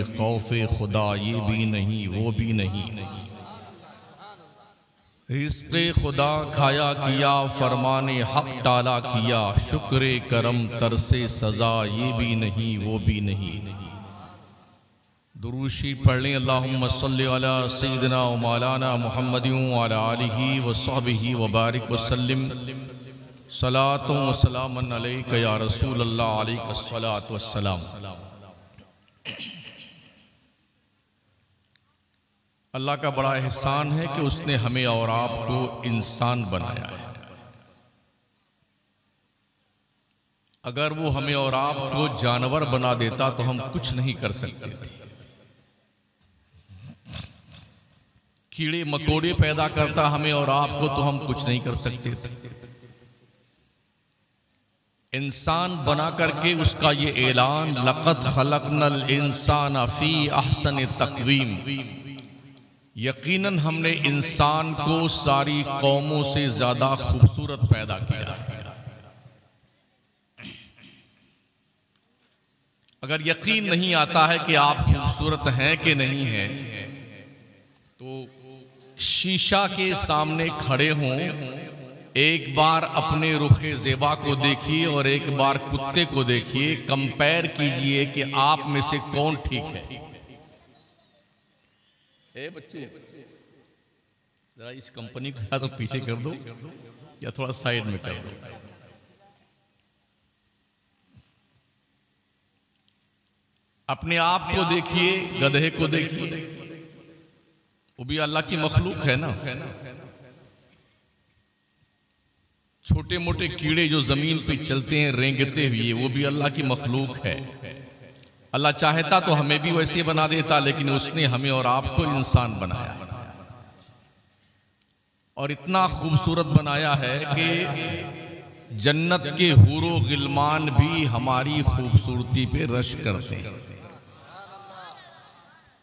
खौफ खुदा ये भी नहीं वो भी नहीं। रिज़्क़े खुदा खाया किया, फरमाने हक टाला किया, शुक्र करम तरसे सज़ा ये भी नहीं वो भी नहीं। दुरूशी पढ़ लें। अल्लाहुम्मा सल्लि अला सय्यिदिना व मौलाना मुहम्मदिन व अला आलिहि व सहबिहि व बारिक व सल्लिम सलातुन व सलामन अलैका या रसूल अल्लाह अलैका सलातु व सलाम। अल्लाह का बड़ा एहसान है कि उसने हमें और आपको इंसान बनाया है। अगर वो हमें और आपको जानवर बना देता तो हम कुछ नहीं कर सकते थे। कीड़े मकोड़े पैदा करता हमें और आपको तो हम कुछ नहीं कर सकते थे। इंसान बना करके उसका ये ऐलान, लक़द खलक़नल इंसान फी अहसन तक़वीम, यकीनन हमने इंसान को सारी कौमों से ज्यादा खूबसूरत पैदा किया। अगर यकीन नहीं आता है कि आप खूबसूरत हैं कि नहीं हैं, तो शीशा के सामने खड़े हों, एक बार अपने रुखे ज़ेबा को देखिए और एक बार कुत्ते को देखिए, कंपेयर कीजिए कि आप में से कौन ठीक है। ए बच्चे, जरा इस कंपनी को या तो पीछे कर दो या थोड़ा साइड में कर दो। अपने आप को देखिए, गधे को देखिए, वो भी अल्लाह की मखलूक है ना। छोटे मोटे कीड़े जो जमीन पे चलते हैं रेंगते हुए, वो भी अल्लाह की मखलूक है। अल्लाह चाहता तो हमें भी वैसे बना देता, लेकिन उसने हमें और आपको इंसान बनाया और इतना खूबसूरत बनाया है कि जन्नत के हूरो गिलमान भी हमारी खूबसूरती पे रश करते हैं।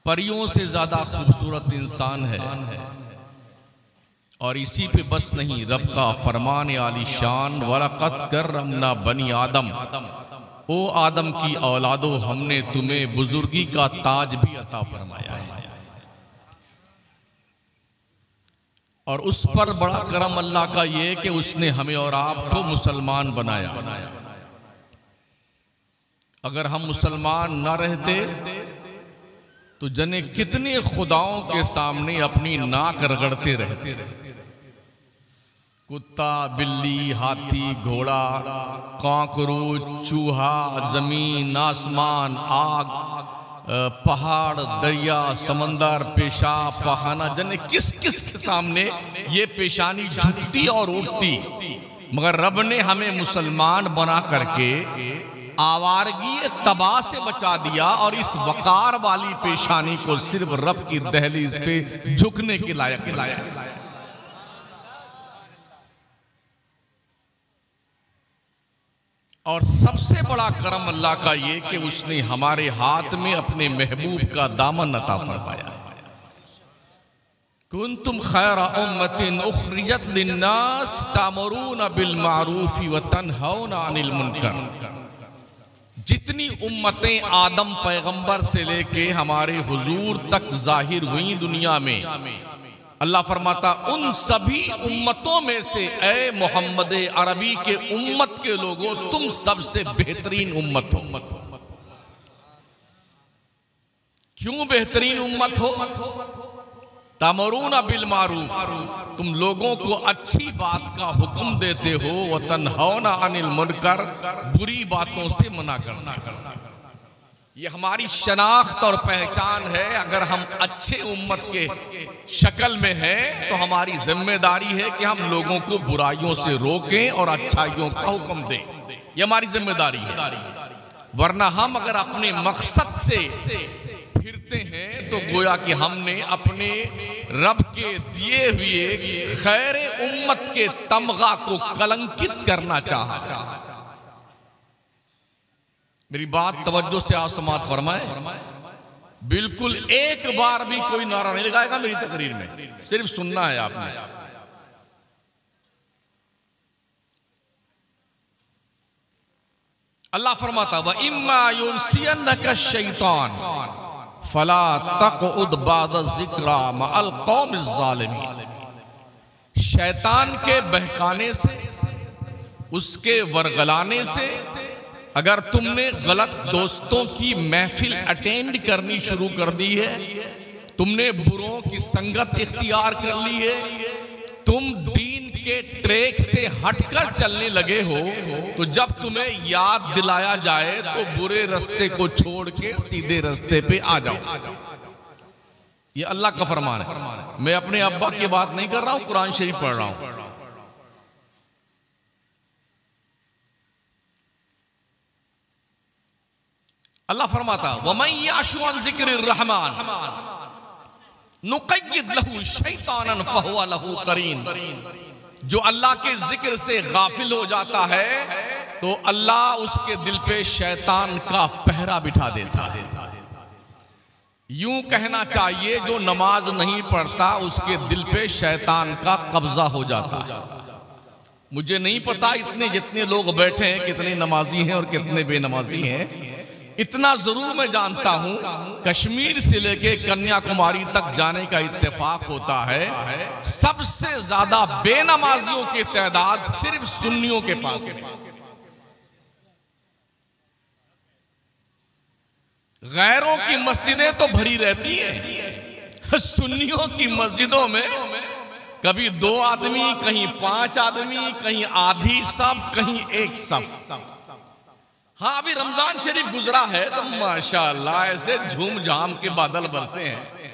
परियों से ज्यादा खूबसूरत इंसान है। और इसी पे बस नहीं, रब का फरमान आलीशान, वलक़द कररमना बनी आदम, ओ आदम की औलादो, हमने तुम्हें बुजुर्गी का ताज भी अता फरमाया है। और उस पर बड़ा करम अल्लाह का ये कि उसने हमें और आपको मुसलमान बनाया। अगर हम मुसलमान न रहते तो जने कितने खुदाओं के सामने अपनी नाक रगड़ते रहते। कुत्ता, बिल्ली, हाथी, घोड़ा, कांकरोच, चूहा, जमीन, आसमान, आग, पहाड़, दरिया, समंदर, पेशाब, पखाना, जने किस किस के सामने ये पेशानी झुकती और उठती। मगर रब ने हमें मुसलमान बना करके आवारगी तबाह से बचा दिया और इस वकार वाली पेशानी को सिर्फ रब की दहलीज पे झुकने के लायक लाया। और सबसे बड़ा करम अल्लाह का ये कि उसने हमारे हाथ में अपने महबूब का दामन अता फरमाया। कुंतुम खैरा उम्मतिन उखरिजत लिन्नास तामुरून बिल मारूफी व तन्हौना अनिल मुनकर। जितनी उम्मतें आदम पैगंबर से लेके हमारे हुजूर तक जाहिर हुई दुनिया में, अल्लाह फरमाता उन सभी उम्मतों में से ए मोहम्मद अरबी के उम्मत के लोगों, तुम सबसे बेहतरीन उम्मत हो। क्यों बेहतरीन उम्मत हो? तामरून बिल मारूफ, तुम लोगों को अच्छी बात का हुक्म देते हो, व तन्हौना अनिल मुनकर, बुरी बातों से मना करना। ये हमारी शनाख्त और पहचान है। अगर हम अच्छे उम्मत के शक्ल में हैं तो हमारी जिम्मेदारी है कि हम लोगों को बुराइयों से रोकें और अच्छाइयों का हुक्म दें। ये हमारी जिम्मेदारी है। वरना हम अगर अपने मकसद से फिरते हैं तो गोया कि हमने अपने रब के दिए हुए खैर उम्मत के तमगा को कलंकित करना चाहा। मेरी बात तवज्जो से आप समाअत फरमाए। बिल्कुल एक बार भी कोई नारा नहीं लगाएगा मेरी तकरीर में, सिर्फ सुनना है आपने। अल्लाह फरमाता व इम्मा युनसियन्नका शैतान, फला तक़उद बाद ज़िक्रा मअल क़ौमिज़ ज़ालिमीन। शैतान के बहकाने से, उसके वरगलाने से, अगर तुमने गलत दोस्तों की महफिल अटेंड करनी शुरू कर दी है, तुमने बुरों की संगत इख्तियार कर ली है, तुम दीन के ट्रैक से हटकर चलने लगे हो, तो जब तुम्हें याद दिलाया जाए तो बुरे रास्ते को छोड़ के सीधे रास्ते पे आ जाओ। ये अल्लाह का फरमान है। मैं अपने अब्बा की बात नहीं कर रहा हूं, कुरान शरीफ पढ़ रहा हूं। अल्लाह फरमाता वमन याशु अन ज़िक्रिर रहमान नुक़य्यिद लहू शैतानन फहुवा लहू क़रीन। जो अल्लाह के जिक्र से गाफिल हो जाता है तो अल्लाह उसके दिल पे शैतान का पहरा बिठा देता है। यूं कहना चाहिए जो नमाज नहीं पढ़ता उसके दिल पे शैतान का कब्जा हो जाता है। मुझे नहीं पता इतने जितने लोग बैठे हैं कितने नमाजी हैं और कितने बेनमाजी हैं। इतना जरूर मैं जानता हूं कश्मीर से लेके कन्याकुमारी तक जाने का इत्तेफाक होता है, सबसे ज्यादा बेनमाजियों की तादाद सिर्फ सुन्नियों के पास है। गैरों की मस्जिदें तो भरी रहती है, सुन्नियों की मस्जिदों में कभी 2 आदमी, कहीं 5 आदमी, कहीं आधी सब, कहीं एक सब। हाँ, अभी रमजान शरीफ गुजरा है तो माशाअल्लाह ऐसे झूम झाम के बादल बरसे हैं।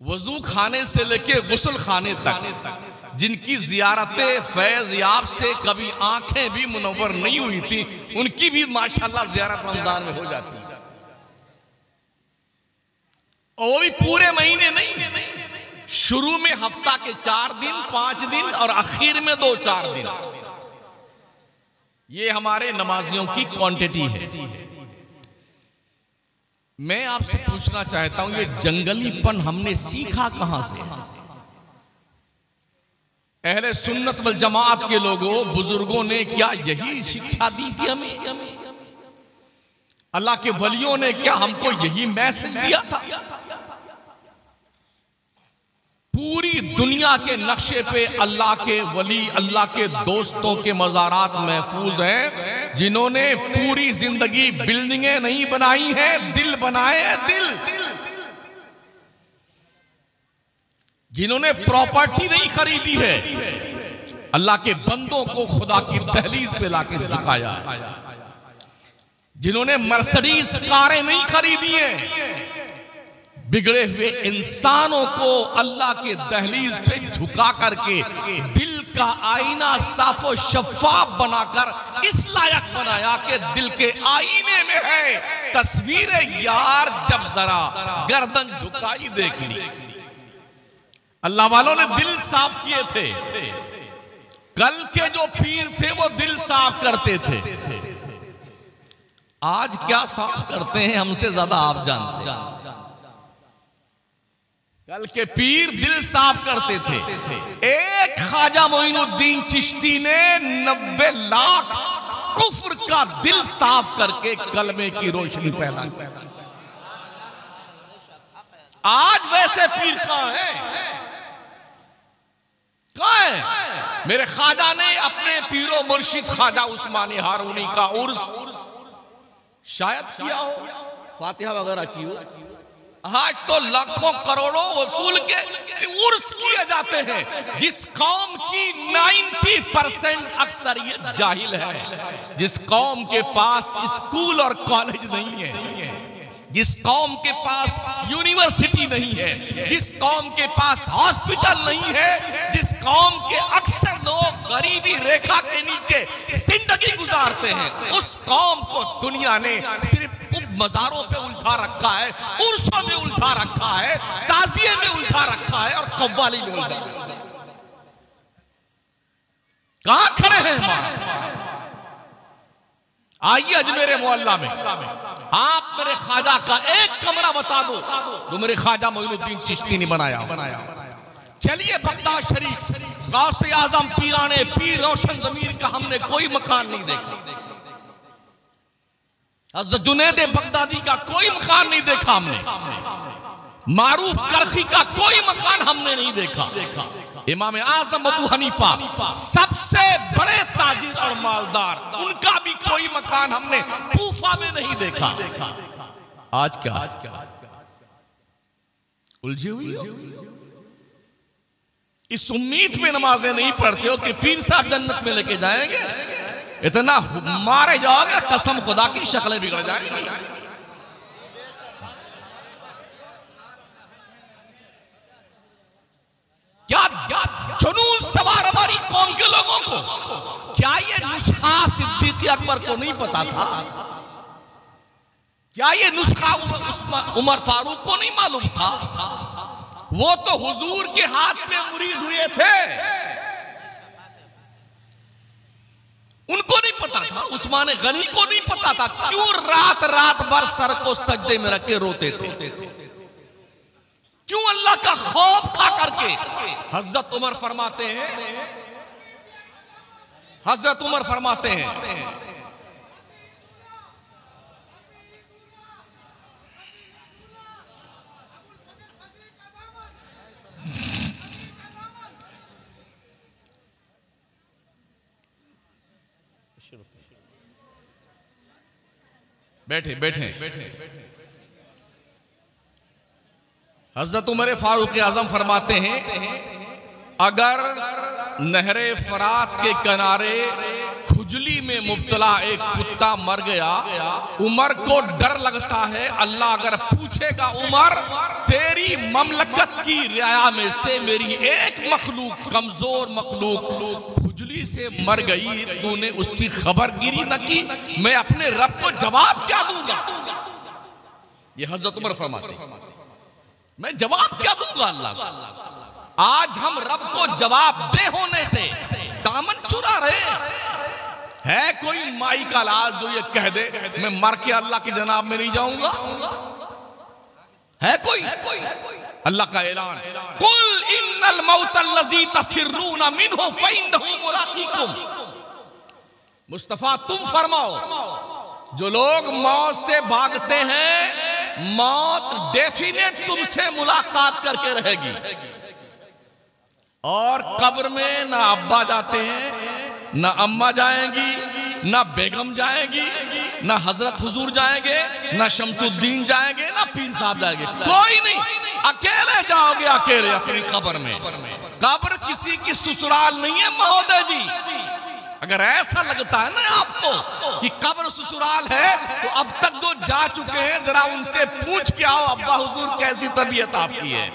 वजू खाने से लेके गुस्ल खाने तक जिनकी जियारतें फैज याब से कभी आंखें भी मुनव्वर नहीं हुई थी, उनकी भी माशाअल्लाह जियारत रमजान में हो जाती है। और वो भी पूरे महीने नहीं, शुरू में हफ्ता के 4 दिन, 5 दिन और आखिर में 2-4 दिन। ये हमारे नमाजियों की क्वांटिटी है। मैं आपसे पूछना चाहता हूं, ये जंगलीपन हमने सीखा कहां से? अहले सुन्नत वल जमात के लोगों, बुजुर्गों ने क्या यही शिक्षा दी थी हमें? अल्लाह के वलियों ने क्या हमको यही मैसेज दिया था? पूरी दुनिया के नक्शे पे अल्लाह के वली, अल्लाह के दोस्तों के मज़ारात महफूज हैं, जिन्होंने पूरी जिंदगी बिल्डिंगें नहीं बनाई हैं, दिल बनाए हैं, दिल। जिन्होंने प्रॉपर्टी नहीं खरीदी है, अल्लाह के बंदों को खुदा की दहलीज पे लाके दिखाया है। जिन्होंने मर्सिडीज कारें नहीं खरीदी हैं, बिगड़े हुए इंसानों को अल्लाह के दहलीज पे झुका करके दिल का आईना साफो शफाफ बनाकर इस लायक बनाया कि दिल के आईने में है तस्वीर यार, जब जरा गर्दन झुकाई देख ली। अल्लाह वालों ने दिल साफ किए थे। कल के जो पीर थे वो दिल साफ करते थे। आज क्या साफ करते हैं हमसे ज्यादा आप जानते हैं। कल के पीर दिल साफ करते थे। एक ख्वाजा मोइनुद्दीन चिश्ती ने 90 लाख कुफ्र का दिल साफ करके कलमे की रोशनी पैदा की। आज वैसे पीर कहां है? कहां है? मेरे ख्वाजा ने अपने पीरो मुर्शिद ख्वाजा उस्मानी हारूनी का उर्स शायद किया हो, फातिहा वगैरह की हो। आज तो लाखों करोड़ों वसूल के उर्स किए जाते हैं। जिस कौम की 90% अक्सरियत जाहिल है, जिस कौम के पास स्कूल और कॉलेज नहीं है, जिस कौम के पास यूनिवर्सिटी नहीं है, जिस कौम के पास हॉस्पिटल नहीं है, जिस कौम के अक्सर लोग गरीबी रेखा के नीचे जिंदगी गुजारते हैं, उस कौम को दुनिया ने सिर्फ मजारों पे उलझा रखा है, उर्सों में उलझा रखा है, ताजिए में उलझा रखा है और कव्वाली में उलझा रखा है। कहां खड़े हैं हमारे? आइए अजमेर मोहल्ला में आप मेरे ख्वाजा का एक कमरा बता दो जो मेरे ख्वाजा मोइनुद्दीन चिश्ती ने बनाया। चलिए बगदाद शरीफ, गौसे आजम पीराने पीर रोशन जमीर का हमने कोई मकान नहीं देखा। हज़रत जुनैद बगदादी का कोई मकान नहीं देखा हमने, मारूफ करखी का कोई मकान हमने नहीं देखा। इमाम आज़म अबू हनीफा सबसे बड़े ताजिर और मालदार, उनका भी कोई मकान हमने कूफा में नहीं देखा। आज क्या उलझी हुई हो? इस उम्मीद में नमाजें नहीं पढ़ते हो कि पीर साहब जन्नत में लेके जाएंगे, इतना मारे जाओगे कसम खुदा की शक्लें बिगड़ जाएंगी। क्या जुनून सवार हमारी कौम के लोगों को। क्या ये नुस्खा सिद्दीक़ अकबर को नहीं पता था? क्या ये नुस्खा उमर फारूक को नहीं मालूम था? वो तो हुजूर के हाथ में मुरीद हुए थे, उनको नहीं पता था। उस्मान गनी को नहीं पता था क्यों रात रात भर सर को सजदे में रख के रोते थे, क्यों अल्लाह का खौफ खा करके। हजरत उमर फरमाते हैं बैठे हजरत उमर फारूक आजम फरमाते हैं, अगर नहरे फरात के किनारे खुजली में मुब्तला एक कुत्ता मर गया, उमर को डर लगता है अल्लाह अगर पूछेगा उमर तेरी ममलकत की रियाया में से मेरी एक मखलूक, कमजोर मखलूक खुजली से मर गई, तूने उसकी खबरगिरी न की, मैं अपने रब को जवाब क्या दूंगा? ये हजरत उमर फरमाते हैं, मैं जवाब क्या दूंगा अल्लाह को? आज हम रब को जवाब दे होने से दामन चुरा रहे है। कोई माई का लाल जो ये कह दे मैं मर के अल्लाह की जनाब में नहीं जाऊंगा? है कोई? अल्लाह का ऐलान, कुल इन्नल मौतल्लज़ी तफिर्रून मिन्हु फइन्नहु मुलाक़ीकुम। मुस्तफा तुम फरमाओ, जो लोग मौत से भागते हैं मौत डेफिनेट तुमसे मुलाकात करके रहेगी। और कब्र में ना अब्बा जाते हैं, ना अम्मा जाएंगी, ना बेगम जाएंगी, ना हजरत हुजूर जाएंगे, ना शमसुद्दीन जाएंगे, ना पीर साहब जाएंगे, कोई नहीं। अकेले जाओगे, अकेले अपनी कब्र में। कब्र किसी की ससुराल नहीं है महोदय जी। अगर ऐसा लगता है ना आपको कि कब्र ससुराल है, तो अब तक जो जा चुके हैं जरा उनसे पूछ के आओ, अब्बा हुजूर कैसी तबीयत आपकी है?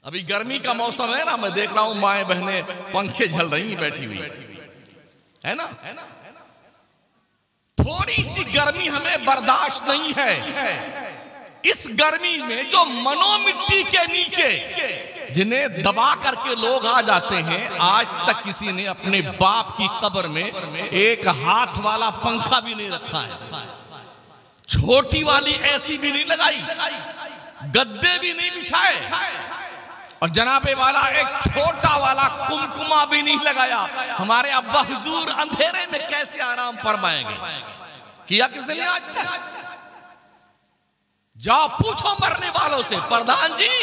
अभी गर्मी का मौसम है ना, मैं देख रहा हूं माएं बहनें पंखे झल रही बैठी हुई है ना। थोड़ी सी गर्मी हमें बर्दाश्त नहीं है। इस गर्मी में जो मनो मिट्टी के नीचे जिन्हें दबा करके लोग आ जाते हैं, आज तक किसी ने अपने बाप की कब्र में एक हाथ वाला पंखा भी नहीं रखा है, छोटी वाली एसी भी नहीं लगाई, गद्दे भी नहीं बिछाए, और जनाबे वाला एक छोटा वाला कुमकुमा भी नहीं लगाया। हमारे अब्बा हुजूर अंधेरे में कैसे आराम फरमाएंगे? किया किसी ने आज तक? जाओ पूछो मरने वालों से, प्रधान जी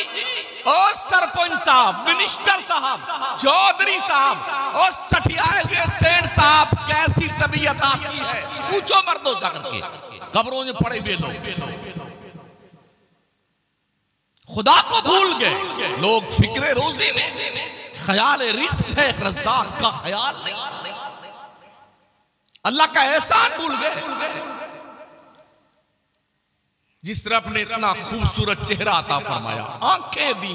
और सरपंच साहब, मिनिस्टर साहब, चौधरी साहब और सठियाए हुए सेठ साहब, कैसी तबीयत आपकी है? पूछो मर्दों जाकर के, कब्रों में पड़े हुए लोग खुदा को भूल गए। लोग फिक्रे रोजी में, ख्याल रिस्क है, रज़्ज़ाक़ का ख्याल नहीं, अल्लाह का एहसान भूल गए। जिस रब ने इतना खूबसूरत चेहरा अता फरमाया, आंखें दी,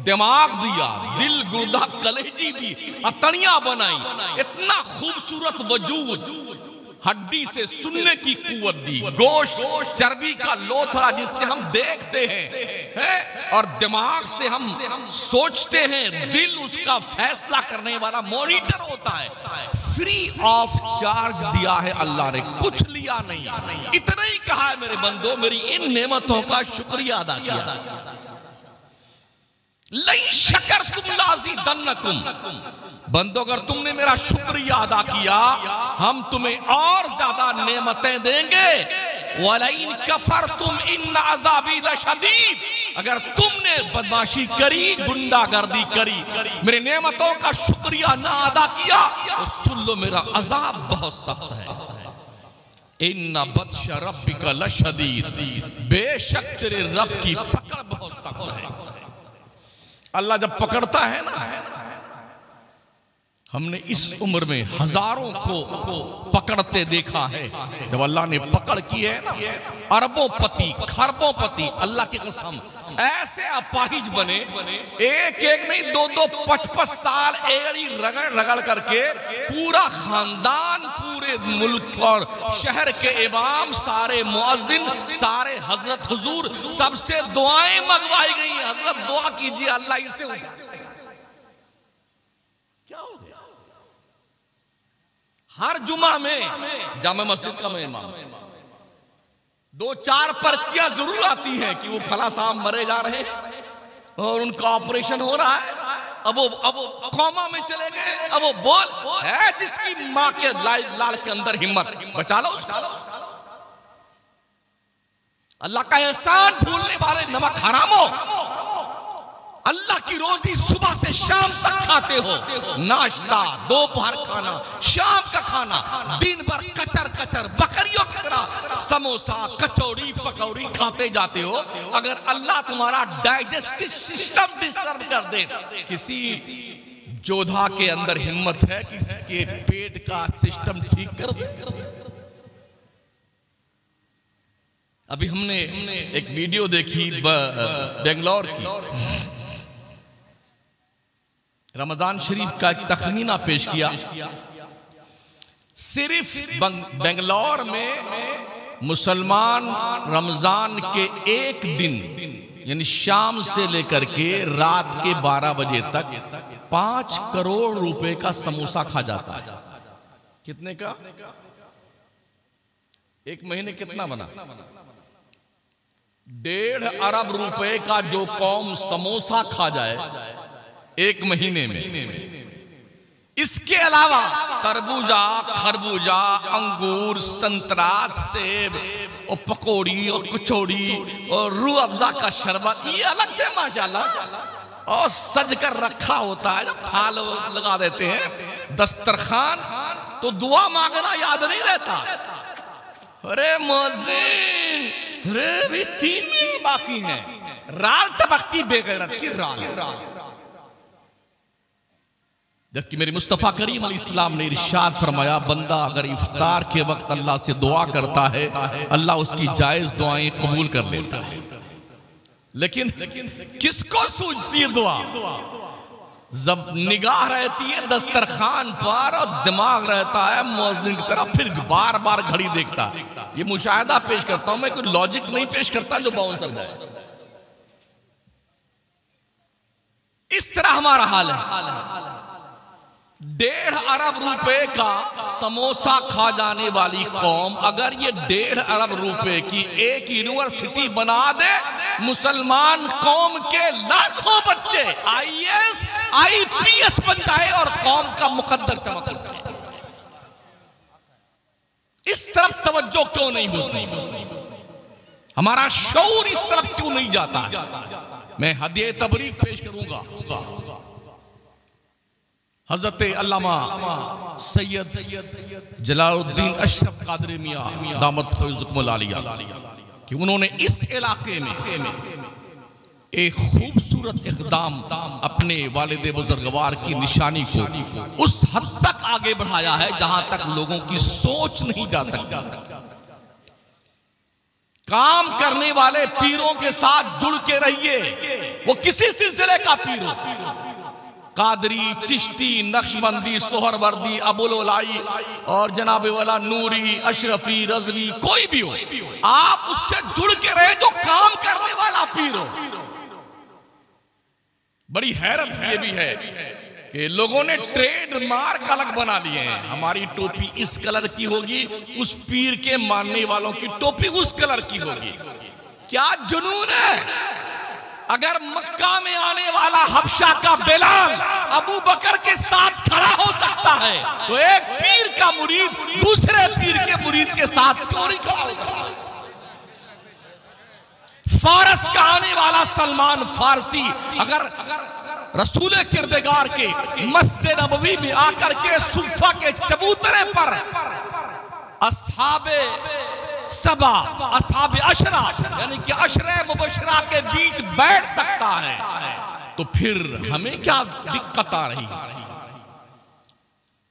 दिमाग दिया, दिल गुर्दा कलेजी दी, अतड़ियां बनाई, इतना खूबसूरत वजूद, हड्डी से सुनने की कुव्वत दी, गोश्त चर्बी का लोथड़ा जिससे हम देखते हैं, और दिमाग से हम सोचते हैं, दिल उसका फैसला करने वाला मॉनिटर होता है। फ्री ऑफ चार्ज दिया है अल्लाह ने, कुछ लिया नहीं। इतना ही कहा है मेरे बंदो, मेरी इन नेमतों का शुक्रिया अदा किया। लई शकर तुम लाजी दन्नकुम, बंदो अगर तुमने मेरा शुक्रिया अदा किया हम तुम्हें और ज्यादा नेमतें देंगे। वलइन कफर तुम इन अज़ाबी लशदीद, अगर तुमने बदमाशी करी, गुंडागर्दी करी, मेरी नेमतों का शुक्रिया ना अदा किया तो सुन लो मेरा अजाब बहुत सख्त है। इन्ना बत्श रब्बिका लशदीद, बेशक तेरे रब की पकड़ बहुत सख्त है। अल्लाह जब पकड़ता है ना, हमने इस उम्र में हजारों को पकड़ते देखा है। जब अल्लाह ने पकड़ की है ना, अरबों पति खरबों पति, अल्लाह की कसम ऐसे अपाहिज बने, एक एक नहीं 2-2 5-5 साल एड़ी रगड़ रगड़ करके पूरा खानदान, पूरे मुल्क और शहर के इमाम, सारे मुअज्जिन, सारे हजरत हुजूर सबसे दुआएं मंगवाई गई। हजरत दुआ कीजिए अल्लाह इसे क्या हो गया। हर जुमा में जामा मस्जिद का मैं इमाम 2-4 पर्चियां जरूर आती हैं कि वो फला साहब मरे जा रहे हैं और उनका ऑपरेशन हो रहा है, अब वो कोमा में चले गए, अब वो बोल है जिसकी मां के लाड़ के अंदर हिम्मत, बचा लो उसका। अल्लाह का एहसान भूलने वाले नमक हराम हो। अल्लाह की रोजी सुबह से शाम तक खाते हो, नाश्ता, दोपहर खाना, शाम का खाना, दिन भर कचर कचर बकरियों की तरह समोसा, कचौड़ी, पकौड़ी खाते जाते हो। अगर अल्लाह तुम्हारा डाइजेस्टिव सिस्टम डिस्टर्ब कर दे, किसी जोधा के अंदर हिम्मत है किसी के पेट का सिस्टम ठीक कर दे। अभी हमने एक वीडियो देखी बेंगलोर की, रमजान शरीफ का एक तखमीना पेश किया। सिर्फ बेंगलोर में मुसलमान रमजान के एक दिन यानी शाम से लेकर के रात के 12 बजे तक 5 करोड़ रुपए का समोसा खा जाता है। कितने का? एक महीने कितना बना? 1.5 अरब रुपए का जो कौम समोसा खा जाए एक महीने में। इसके अलावा तरबूजा, खरबूजा, अंगूर, संतरा, सेब और पकौड़ी और कचौड़ी और रूह अफ़ज़ा का शरबत, ये अलग से माशाल्लाह और सज कर रखा होता है। थाल लगा देते हैं दस्तरखान, तो दुआ मांगना याद नहीं रहता। अरे मुअज्जिन, अरे भी 3 मिनट बाकी हैं, राल टपकती बेगैरत की राल। जबकि मेरे मुस्तफ़ा करीम अलैहिस्सलाम ने इरशाद फरमाया, बंदा अगर इफ्तार के वक्त अल्लाह से दुआ करता है अल्लाह उसकी जायज दुआएं कबूल कर लेता है। लेकिन किसको सूझती है दुआ? जब निगाह रहती है दस्तरखान पर और दिमाग रहता है मुअज्जिन की तरफ, फिर बार बार घड़ी देखता है। ये मुशाहिदा पेश करता हूं मैं, कोई लॉजिक नहीं पेश करता जो बाउंसर जाए। इस तरह हमारा हाल है। 1.5 अरब रुपए का समोसा खा जाने वाली कौम अगर ये 1.5 अरब रुपए की एक यूनिवर्सिटी बना दे, मुसलमान कौम के लाखों बच्चे IAS IPS बन जाए और कौम का मुकद्दर चमक जाए। इस तरफ तवज्जो क्यों नहीं होती? हमारा शऊर इस तरफ क्यों नहीं जाता है? मैं हदिये तबरीक पेश करूंगा। हजरत अल्लामा सैयद जलालुद्दीन अशरफ कादरी मियां दामत फैज़ुकुमुल आलिया कि उन्होंने इस इलाके में एक खूबसूरत इक़दाम अपने वालिद बुजुर्गवार की निशानी को उस हद तक आगे बढ़ाया है जहां तक लोगों की सोच नहीं जा सकती। काम करने वाले पीरों के साथ जुड़ के रहिए, वो किसी सिलसिले का पीर हो, कादरी, चिश्ती, नक्शबंदी, सोहरवर्दी, अबुलोलाई और जनाबे वाला नूरी, अशरफी, रज़वी, कोई भी हो, आप उससे जुड़ के रहे जो काम करने वाला पीर हो। बड़ी हैरत ये भी है कि लोगों ने ट्रेडमार्क अलग बना लिए हैं। हमारी टोपी इस कलर की होगी, उस पीर के मानने वालों की टोपी उस कलर की होगी। क्या जुनून है? अगर मक्का में आने वाला हबशा का बिलाल अबू बकर के साथ खड़ा हो सकता है तो एक पीर का मुरीद दूसरे पीर के मुरीद के साथ क्यों नहीं खड़ा होगा? फारस का आने वाला सलमान फारसी अगर रसूल किरदगार के मस्जिद नबवी में आकर के सुफ़ा के चबूतरे पर अस्हाबे सबा अस्हाबे अशरा यानी कि अशरे मुबशरा के बीच बैठ सकता है तो फिर हमें क्या दिक्कत आ रही?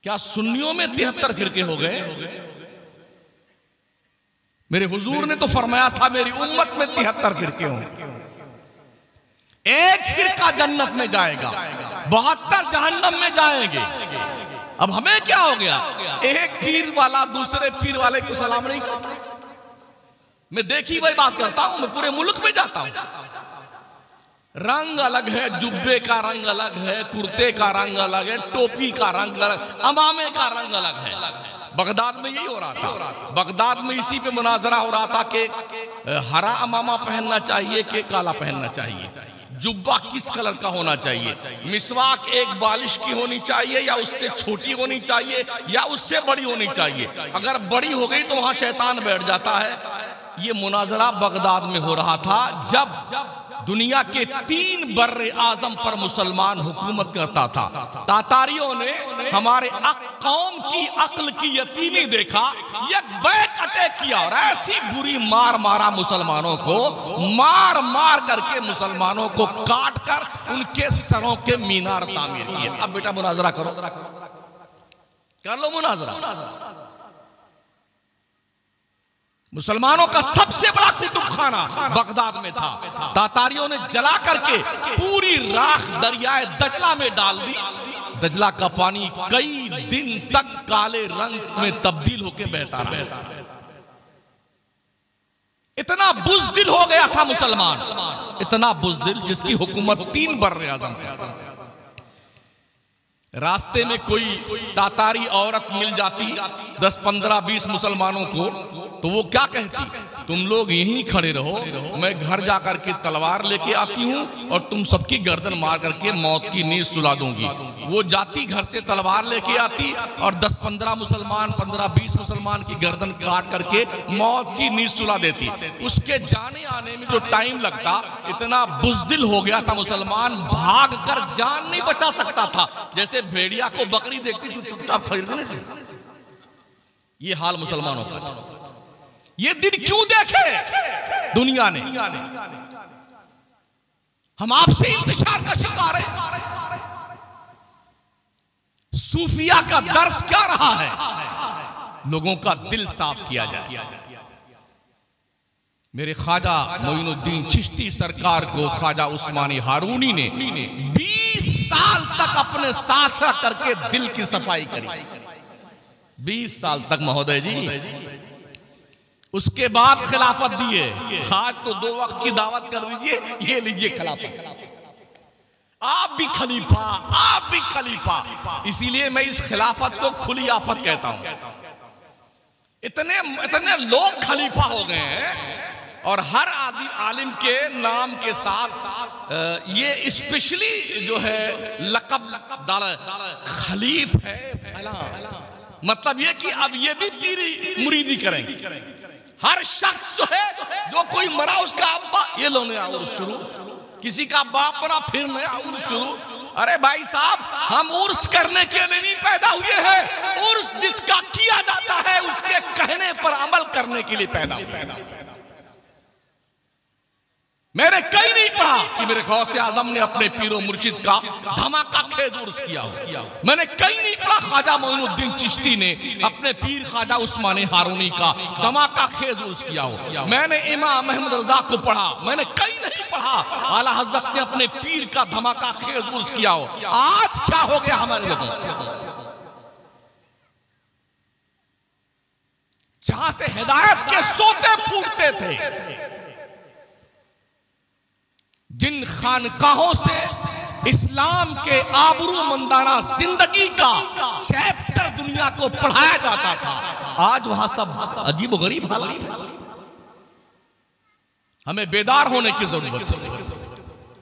क्या सुन्नियों में 73 फिरके हो गए? मेरे हुजूर ने तो फरमाया था मेरी उम्मत में 73 फिरके होंगे, एक फिरका जन्नत में जाएगा, 72 जहन्नम में जाएंगे। अब हमें क्या हो गया? एक पीर वाला दूसरे पीर वाले को सलाम नहीं करता। मैं देखी वही बात करता हूं, मैं पूरे मुल्क में जाता हूं, रंग अलग है, जुब्बे का रंग अलग है, कुर्ते का रंग अलग है, टोपी का रंग अलग, अमामे का रंग अलग है। बगदाद में यही हो रहा था, बगदाद में इसी पे मुनाजरा हो रहा था कि हरा अमामा पहनना चाहिए कि काला पहनना चाहिए, जुब्बा किस कलर का होना चाहिए, मिसवाक एक बालिश की होनी चाहिए या उससे छोटी होनी चाहिए या उससे बड़ी होनी चाहिए, अगर बड़ी हो गई तो वहां शैतान बैठ जाता है। ये मुनाजरा बगदाद में हो रहा था जब दुनिया के 3 बर्रे आजम पर मुसलमान हुकूमत करता था। तातारियों ने हमारे कौम की अक्ल की यतीमी देखा, एक बैक अटैक किया और ऐसी बुरी मार मारा मुसलमानों को, मार मार करके मुसलमानों को काट कर उनके सरों के मीनार तामीर किए। अब बेटा मुनाजरा करो, कर लो मुनाजरा। मुसलमानों का सबसे बड़ा कुतुबखाना बगदाद में था, तातारियों ने जला करके पूरी राख दरियाए दजला में डाल दी। दजला का पानी कई दिन तक काले रंग में तब्दील होकर बहता रहा। इतना बुज़दिल हो गया था मुसलमान, इतना बुज़दिल जिसकी हुकूमत 3 बर्रे आज़म पे। रास्ते में कोई तातारी औरत मिल जाती 10, 15, 20 मुसलमानों को, तो वो क्या कहती? तुम लोग यहीं खड़े रहो, मैं घर जाकर के तलवार लेके आती हूँ और तुम सबकी गर्दन मार करके मौत की नींद सुला दूंगी। वो जाती घर से तलवार लेके आती और 10-15 मुसलमान, 15-20 मुसलमान की गर्दन काट करके मौत की नींद सुला देती। उसके जाने आने में जो टाइम लगता, इतना बुज़दिल हो गया था मुसलमान, भाग कर जान नहीं बचा सकता था। जैसे भेड़िया को बकरी देखती जो चुपचाप खड़ी रहती, ये हाल मुसलमानों का। ये दिन क्यों देखे दुनिया ने? हम आपसे इंतशार का शिकार हैं। सूफिया का दर्स क्या रहा है? लोगों का दिल साफ किया जाए। मेरे ख्वाजा मोइनुद्दीन चिश्ती सरकार को ख्वाजा उस्मानी हारूनी ने 20 साल तक अपने साथ रख करके दिल की सफाई करी। 20 साल तक महोदय जी। उसके बाद खिलाफत दिए। आज तो 2 वक्त की दावत कर दीजिए, ये लीजिए खिलाफत। आप भी खलीफा, आप भी खलीफा। इसीलिए मैं इस खिलाफत को खुली आफत कहता हूं। इतने लोग खलीफा हो गए हैं और हर आलिम के नाम के साथ ये स्पेशली जो है लकब डाला, खलीफ है। मतलब ये कि अब ये भी पीरी मुरीदी करेंगे। हर शख्स जो है, जो कोई मरा उसका अब्बा, ये लो नया उर्स शुरू, किसी का बाप मरा फिर नया उर्स शुरू। अरे भाई साहब, हम उर्स करने के लिए नहीं पैदा हुए हैं, उर्स जिसका किया जाता है उसके कहने पर अमल करने के लिए पैदा हुए। मैंने कहीं नहीं पढ़ा कि मेरे गौसे आजम ने अपने पीरो मुर्शिद का धमाका खेज उर्स किया। मैंने कहीं नहीं पढ़ा ख्वाजा मोइनुद्दीन चिश्ती ने अपने पीर ख्वाजा उस्मानी हारूनी का धमाका खेज उर्स किया हो। मैंने इमाम अहमद रजा को पढ़ा, मैंने कहीं नहीं पढ़ा आला हज़रत ने अपने पीर का धमाका खेज उर्स किया हो। आज क्या हो गया हमारे लोगों को? जहां से हिदायत के सोते फूटते थे, जिन खानकाहों से इस्लाम के आबरूमंदाना जिंदगी का चैप्टर दुनिया को पढ़ाया जाता था, आज वहां सब अजीबोगरीब हालात है। हमें बेदार होने की जरूरत है।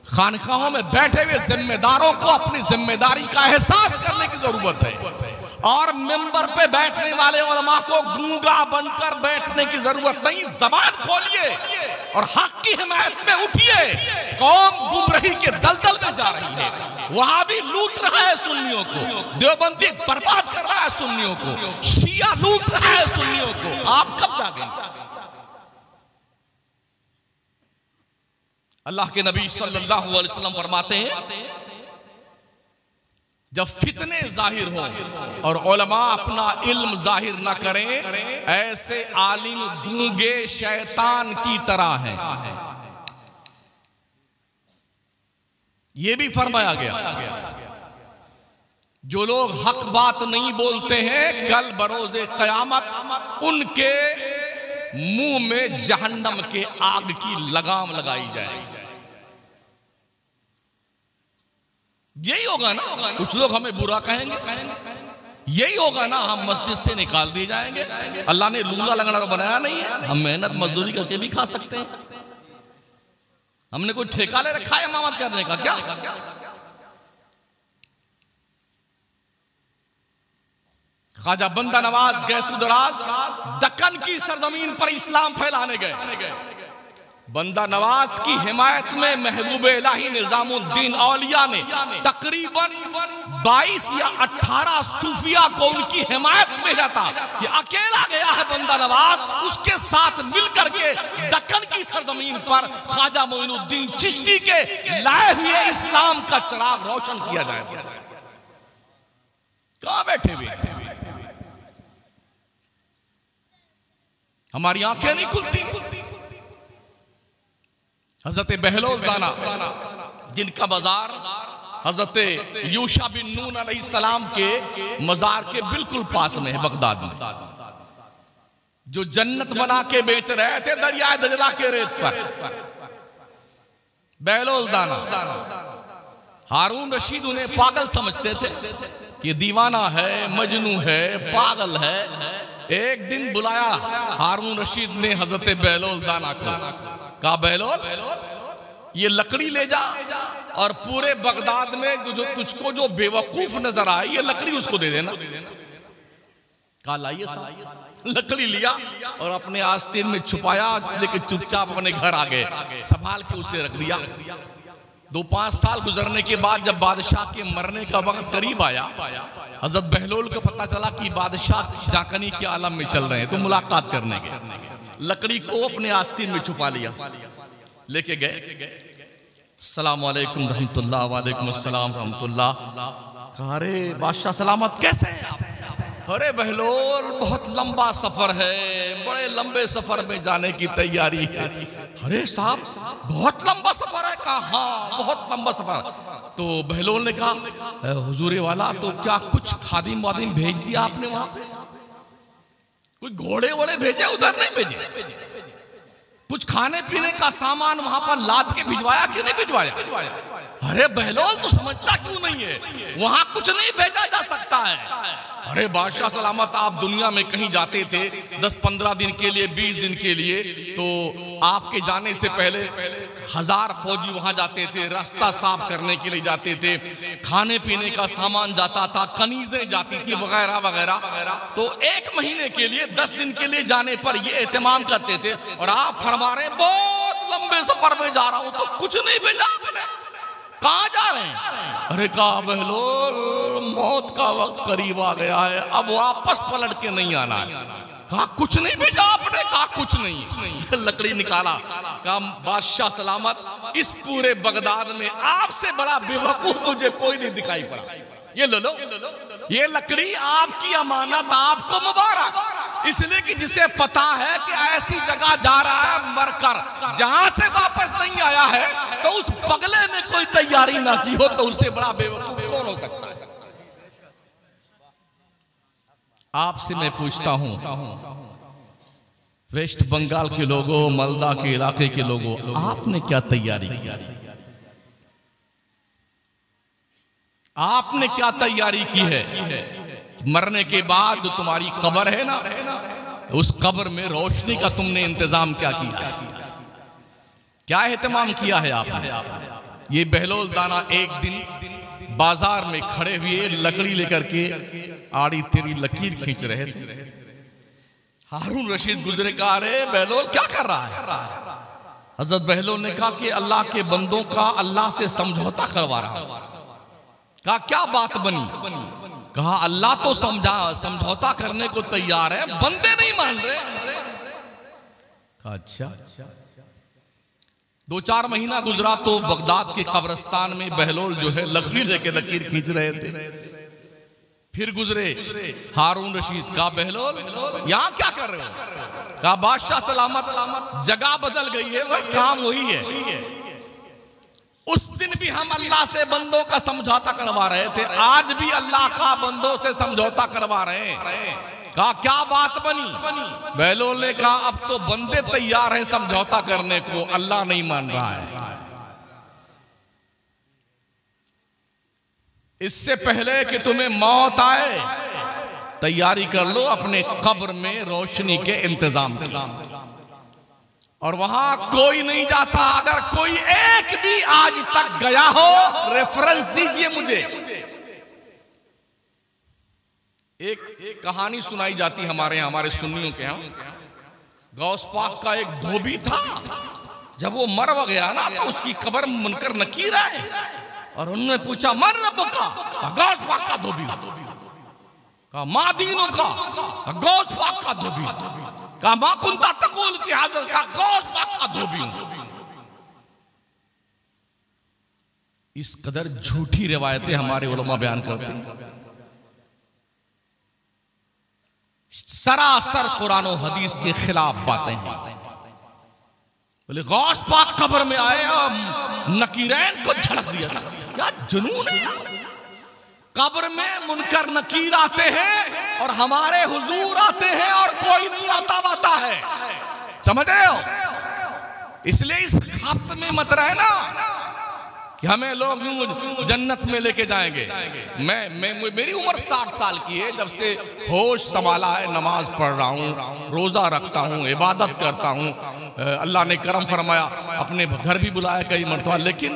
खानकाहों में बैठे हुए जिम्मेदारों को अपनी जिम्मेदारी का एहसास करने की जरूरत है और मिंबर पे बैठने वाले उलमा को गूंगा बनकर बैठने की जरूरत नहीं। जबान खोलिए और हक की हिमायत में उठिए। कौम गुमराही के दलदल में जा रही है, वहां भी लूट रहा है सुन्नियों को, देवबंदी बर्बाद कर रहा है सुन्नियों को, शिया लूट रहा है सुन्नियों को। आप कब जागेंगे? अल्लाह के नबी सल्लल्लाहु अलैहि वसल्लम फरमाते हैं, जब फितने जाहिर हो और उलमा अपना इल्म जाहिर ना करें, ऐसे आलिम गूंगे शैतान की तरह हैं। यह भी फरमाया गया, जो लोग हक बात नहीं बोलते हैं, कल बरोज़े क़यामत उनके मुंह में जहन्नम के आग की लगाम लगाई जाएगी। यही होगा ना, कुछ लोग हमें बुरा कहेंगे, यही होगा ना, हम मस्जिद से निकाल दिए जाएंगे। अल्लाह ने लूंगा लगना तो बनाया नहीं है, हम मेहनत मजदूरी करके भी खा सकते हैं। हमने कोई ठेका ले रखा है इमामत करने का क्या? ख्वाजा बंदा नवाज गैसुदराज दक्कन की सरजमीन पर इस्लाम फैलाने गए। बंदा नवाज की हिमायत में महबूब इलाही निजामुद्दीन औलिया ने तकरीबन 22 या 18 सूफिया को उनकी हिमायत में जाता। ये अकेला गया है बंदा नवाज, उसके साथ मिलकर के दक्कन की सरजमीन पर ख्वाजा मोइनुद्दीन चिश्ती के लाए हुए इस्लाम का चिराग रोशन किया जाएगा। कहां बैठे हुए? हमारी आंखें नहीं खुलती। हजरत बहलोल दाना, जिनका मजार हजरत यूशा बिन नून अलैहिस्सलाम के मजार के बिल्कुल पास में है बगदाद में, जो जन्नत बना के बेच रहे थे दरियाए दजला के रेत पर। बहलोल दाना, हारून रशीद उन्हें पागल समझते थे कि दीवाना है, मजनू है, पागल है। एक दिन बुलाया हारून रशीद ने हजरत बहलोल दाना को, कहा बहलोल ये लकड़ी ले जा और पूरे बगदाद में जो तुझको जो बेवकूफ नजर आए ये लकड़ी उसको दे देना। कहा लाइए। लकड़ी लिया और अपने आस्तीन में छुपाया, लेकिन चुपचाप अपने घर आ गए, संभाल के उसे रख दिया। 2-5 साल गुजरने के बाद जब बादशाह के मरने का वक्त करीब आया, हजरत बहलोल को पता चला कि बादशाह जाकनी के आलम में चल रहे हैं, तो मुलाकात करने गए। लकड़ी को अपने आस्तीन में छुपा लिया, लेके गए। अस्सलाम वालेकुम रहमतुल्लाह। वालेकुम अस्सलाम रहमतुल्लाह। कहा अरे बादशाह सलामत, कैसे हैं आप? अरे बहलोल बहुत लंबा सफर है, बड़े लंबे सफर में जाने की तैयारी है। अरे साहब बहुत लंबा सफर है? कहा हाँ बहुत लंबा सफर। तो बहलोल ने कहा हुजूर वाला, तो क्या कुछ खादिम वादिम भेज दिया आपने वहां पे? कुछ घोड़े वोड़े भेजे? उधर नहीं भेजे। कुछ खाने पीने का सामान वहां पर लाद के भिजवाया कि नहीं भिजवाया? अरे बहलोल तो समझता क्यों नहीं है, वहां कुछ नहीं भेजा जा सकता है। अरे बादशाह सलामत, आप दुनिया में कहीं जाते थे 10-15 दिन के लिए, 20 दिन के लिए, तो आपके जाने से पहले 1000 फौजी वहां जाते थे, रास्ता साफ करने के लिए जाते थे, खाने पीने का सामान जाता था, कनीजें जाती थी वगैरह वगैरह। तो 1 महीने के लिए, 10 दिन के लिए जाने पर ये एहतमाम करते थे, और आप फरमा रहे बहुत लंबे सफर में जा रहा हूं, तो कुछ नहीं भेजा आपने, कहां जा रहे हैं? अरे कहा बहलोल मौत का वक्त करीब आ गया है, अब वापस पलट के नहीं आना है। कहा कुछ नहीं भेजा आपने? कहा कुछ नहीं। लकड़ी निकाला, कहा बादशाह सलामत, इस पूरे बगदाद में आपसे बड़ा बेवकूफ मुझे कोई नहीं दिखाई पड़ा। ये लो, ये लकड़ी आपकी अमानत, आपको मुबारक। इसलिए कि जिसे पता है कि ऐसी जगह जा रहा है मरकर, जहां से वापस नहीं आया है, तो उस पगले ने कोई तैयारी ना की हो, तो उससे बड़ा बेवकूफ कौन हो सकता है? आपसे मैं पूछता हूं, वेस्ट बंगाल के लोगों, मालदा के इलाके के लोगों, आपने क्या तैयारी की? आपने क्या तैयारी की है? मरने के बाद जो तुम्हारी कब्र है ना, उस कब्र में रोशनी का तुमने इंतजाम क्या किया? क्या एहतमाम किया है आपने? ये बहलोल दाना एक दिन बाजार में खड़े हुए लकड़ी लेकर के आड़ी तेरी लकीर खींच रहे थे। हारून रशीद गुजरे, कहा अरे बहलोल क्या कर रहा है? हजरत बहलोल ने कहा कि अल्लाह के बंदों का अल्लाह से समझौता करवा रहा हूं। कहा क्या बात बनी? कहा अल्लाह तो समझौता करने को तैयार है, बंदे नहीं मान रहे। कहा अच्छा। 2-4 महीना गुजरा तो बगदाद के कब्रिस्तान में बहलोल जो है लकड़ी लेके लकीर खींच रहे थे। फिर गुजरे हारून रशीद, कहा बहलोल यहां क्या कर रहे हो? कहा बादशाह सलामत, जगह बदल गई है, वह काम वही है। उस दिन भी हम अल्लाह से बंदों का समझौता करवा रहे थे, आज भी अल्लाह का बंदों से समझौता करवा रहे हैं। कहा क्या बात बनी? बहलोल ने कहा अब तो बंदे तैयार हैं समझौता करने को, अल्लाह नहीं मान रहा है। इससे पहले कि तुम्हें मौत आए तैयारी कर लो अपने कब्र में रोशनी के इंतजाम की। और वहां कोई नहीं जाता। अगर कोई एक भी आज तक गया हो, रेफरेंस दीजिए मुझे। एक कहानी सुनाई जाती हमारे यहाँ, हमारे सुन्नियों के यहाँ। गौस पाक का एक धोबी था, जब वो मर गया ना तो उसकी कब्र मुनकर नकीर आए और उन्होंने पूछा मन रब्बुक का? गौस पाक का धोबी। कहा मां दीनों का? गौस पाक का धोबी। कहा मां कुंता तकूल की हाजिर का? गौस पाक का धोबी। इस कदर झूठी रिवायतें हमारे उलमा बयान करते हैं, सरासर कुरान और हदीस के खिलाफ बातें हैं। बोले गौस पाक कब्र में आए और नकीरैन को झड़क दिया। क्या जुनून है? कब्र में मुनकर नकीर आते हैं और हमारे हुजूर आते हैं और कोई नहीं आता है। समझ रहे हो? इसलिए इस खप्त में मत रहे ना कि हमें लोग जन्नत में लेके जाएंगे। मेरी उम्र 60 साल की है, जब से होश संभाला है नमाज पढ़ रहा हूँ, रोजा रखता हूँ, इबादत करता हूँ। अल्लाह ने करम फरमाया, अपने घर भी बुलाया कई मरतबा, लेकिन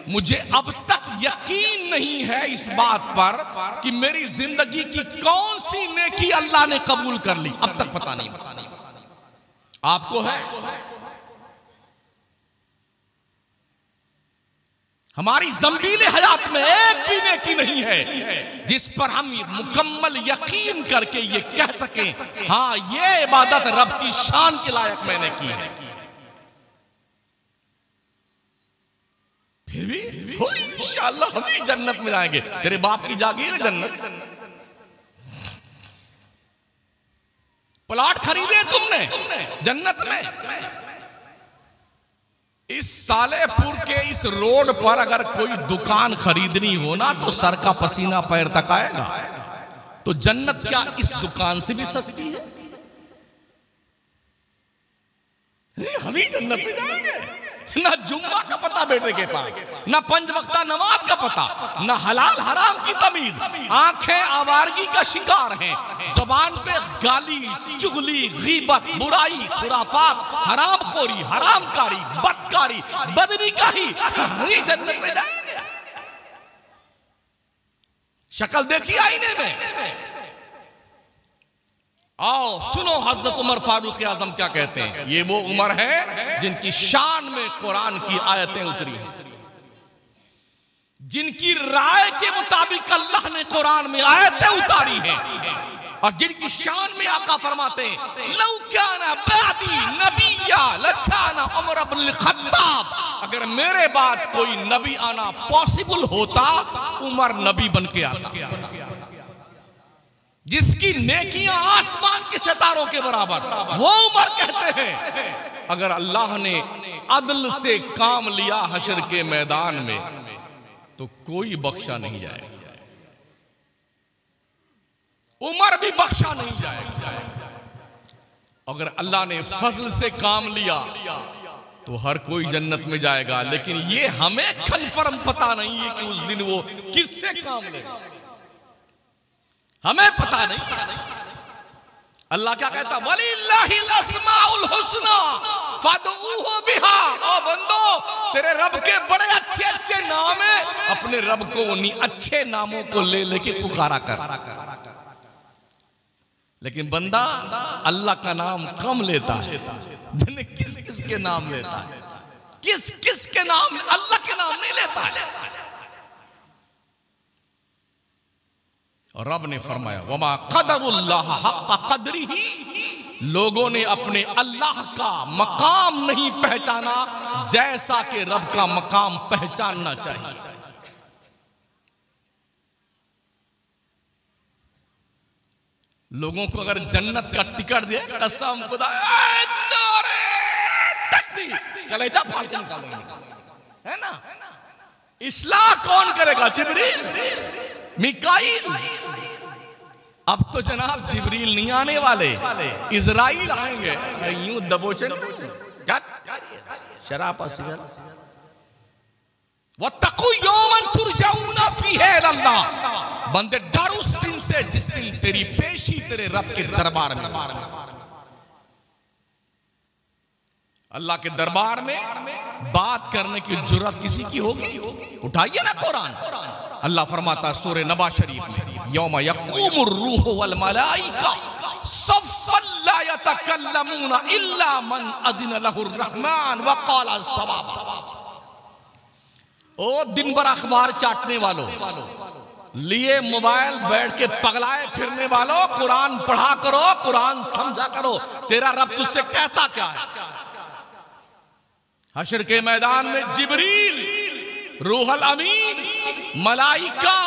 मुझे अब तक यकीन नहीं है इस बात पर कि मेरी जिंदगी की कौन सी नेकी अल्लाह ने कबूल कर ली। अब तक पता नहीं। आपको है? हमारी ज़ंबीले हयात में एक भी नेकी नहीं है जिस पर हम मुकम्मल यकीन करके ये कह सकें हाँ ये इबादत रब की शान के लायक मैंने की है। फिर भी हो इंशाअल्लाह हम ही जन्नत में जाएंगे। तेरे बाप की जागीर है जन्नत। प्लॉट खरीदे तुमने जन्नत में। इस सालेपुर के इस रोड पर अगर कोई दुकान खरीदनी हो ना तो सर का पसीना पैर तक आएगा। तो जन्नत क्या इस दुकान से भी सस्ती है? हम ही जन्नत में जाएंगे। ना जुम्मा का पता बेटे के पास, ना पंज वक्ता नमाज का पता, ना हलाल हराम की तमीज। आंखें आवारगी का शिकार हैं, जुबान पे गाली चुगली गीबत बुराई खुराफात हरामखोरी हरामकारी बदकारी बदनिकाही। जन्नत में जाएंगे। शक्ल देखी आईने में। आओ सुनो हजरत उमर फारूक आजम क्या कहते हैं। ये वो उमर है जिनकी शान में कुरान की आयतें उतरी हैं, जिनकी राय के मुताबिक अल्लाह ने कुरान में आयतें उतारी हैं और जिनकी शान में आका फरमाते हैं लौ काना बादी नबिया लकाना उमर इब्न खत्ताब। अगर मेरे बाद कोई नबी आना पॉसिबल होता उमर नबी बन के आता, जिसकी नेकियां आसमान के सितारों के बराबर। वो उमर कहते हैं अगर अल्लाह ने अदल से काम लिया हशर के मैदान में तो कोई बख्शा नहीं जाएगा। उमर भी बख्शा नहीं जाएगा। अगर अल्लाह ने फजल से काम लिया तो हर कोई जन्नत में जाएगा। लेकिन ये हमें कन्फर्म पता नहीं है कि उस दिन वो किससे काम लेगा, हमें पता नहीं। अल्लाह क्या कहता वलिल्लाहिल अस्माउल हुस्ना फदऊहु बिहा। ओ बंदो तेरे रब के बड़े अच्छे अच्छे नाम है, अपने रब को उन्हीं अच्छे नामों को ले लेके पुकारा कर। लेकिन बंदा अल्लाह का नाम कम लेता है, किस किस के नाम लेता है, किस किस के नाम, अल्लाह के नाम नहीं लेता है। और रब ने फरमाया वमा क़दरुल्लाह हक़्क़ क़द्रिही, लोगों ने अपने अल्लाह का मकाम नहीं पहचाना जैसा कि रब का मकाम पहचानना चाहिए। लोगों को अगर जन्नत का टिकट दे, कसम खुदा कलेजा फाड़ के निकालेंगे, है ना। इस्लाह कौन करेगा? जिब्रील, मिकाईल। अब तो जनाब जिब्रील नहीं आने वाले, इजराइल आएंगे। यूं दबोचेंगे शराब वत्तक़ू यौमन तुरजऊना फीही इलल्लाह, बंदे डर उस दिन से जिस दिन तेरी पेशी तेरे रब के दरबार में। अल्लाह के दरबार में बात करने की जुर्रत किसी की होगी? उठाइए ना कुरान। अल्लाह फरमाता है सूरह नबा शरीफ में, यौम यक़ूमुर रूह वल मलाइका सफ़्फ़न ला यतकल्लमूना इल्ला मन अज़िन लहुर रहमान व क़ाला सवाबा। ओ दिन भर अखबार चाटने वालों, लिए मोबाइल बैठ के पगलाए फिरने वालों, कुरान पढ़ा करो, कुरान समझा करो। तेरा रब तुझसे कहता क्या है? हश्र के मैदान में जिब्रील, रूहुल अमीन, मलाइका,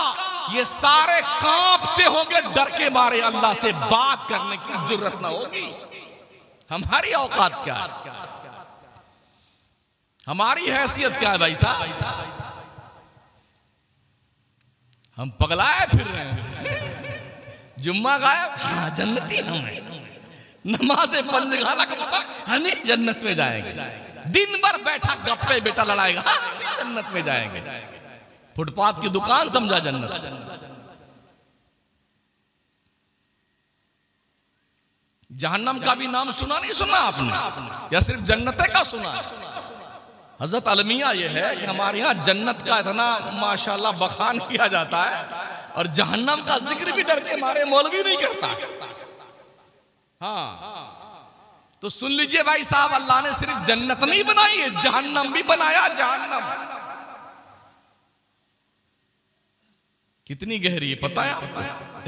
ये सारे कांपते होंगे डर के मारे। अल्लाह से बात करने की जरूरत ना होगी। हमारी औकात क्या है? हमारी हैसियत क्या है भाई साहब? हम पगलाए फिर रहे हैं। जुम्मा गायब, हाँ जन्नती हम हैं। नमाज़े पंजगाना का पता, हम जन्नत में जाएंगे। दिन भर बैठा गप्पे बेटा लड़ाएगा, हाँ जन्नत में जाएंगे। फुटपाथ की दुकान समझा जन्नत। जहन्नम का भी नाम सुना नहीं सुना आपने, या सिर्फ जन्नत का सुना? हजरत अलमिया ये है कि हमारे यहाँ जन्नत का इतना माशाल्लाह बखान किया जाता है, और जहन्नम का जिक्र भी डर के मारे मौलवी नहीं करता। हाँ तो सुन लीजिए भाई साहब, अल्लाह ने सिर्फ जन्नत नहीं बनाई है, जहन्नम भी बनाया। जहन्नम कितनी गहरी है पता है?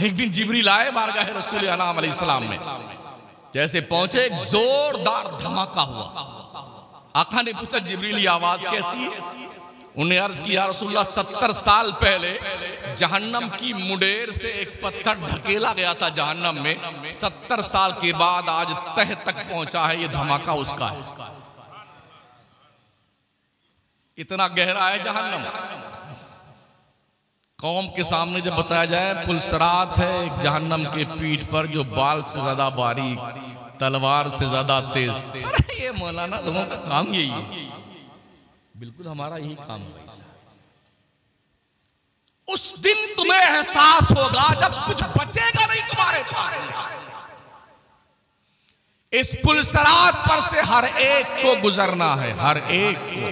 एक दिन जिब्रील आए बारगाह रसूल अनाम अलैहिस्सलाम में। जैसे पहुंचे एक जोरदार धमाका हुआ। आका ने पूछा जिब्रील ये आवाज कैसी है? उन्हें अर्ज किया रसूलुल्लाह 70 साल पहले जहन्नम की मुंडेर से एक पत्थर ढकेला गया था जहन्नम में। 70 साल के बाद आज तह तक पहुंचा है, ये धमाका उसका है। इतना गहरा है जहन्नम। कौम के सामने जब बताया जाए पुलसरात है एक जहन्नम के पीठ पर जो बाल से ज्यादा बारीक, तलवार से ज्यादा तेज। अरे ये मौलाना लोगों का काम यही है। बिल्कुल हमारा यही काम है। उस दिन तुम्हें एहसास होगा जब कुछ बचेगा नहीं तुम्हारे पास। इस पुलसरात पर से हर एक को गुजरना है, हर एक को।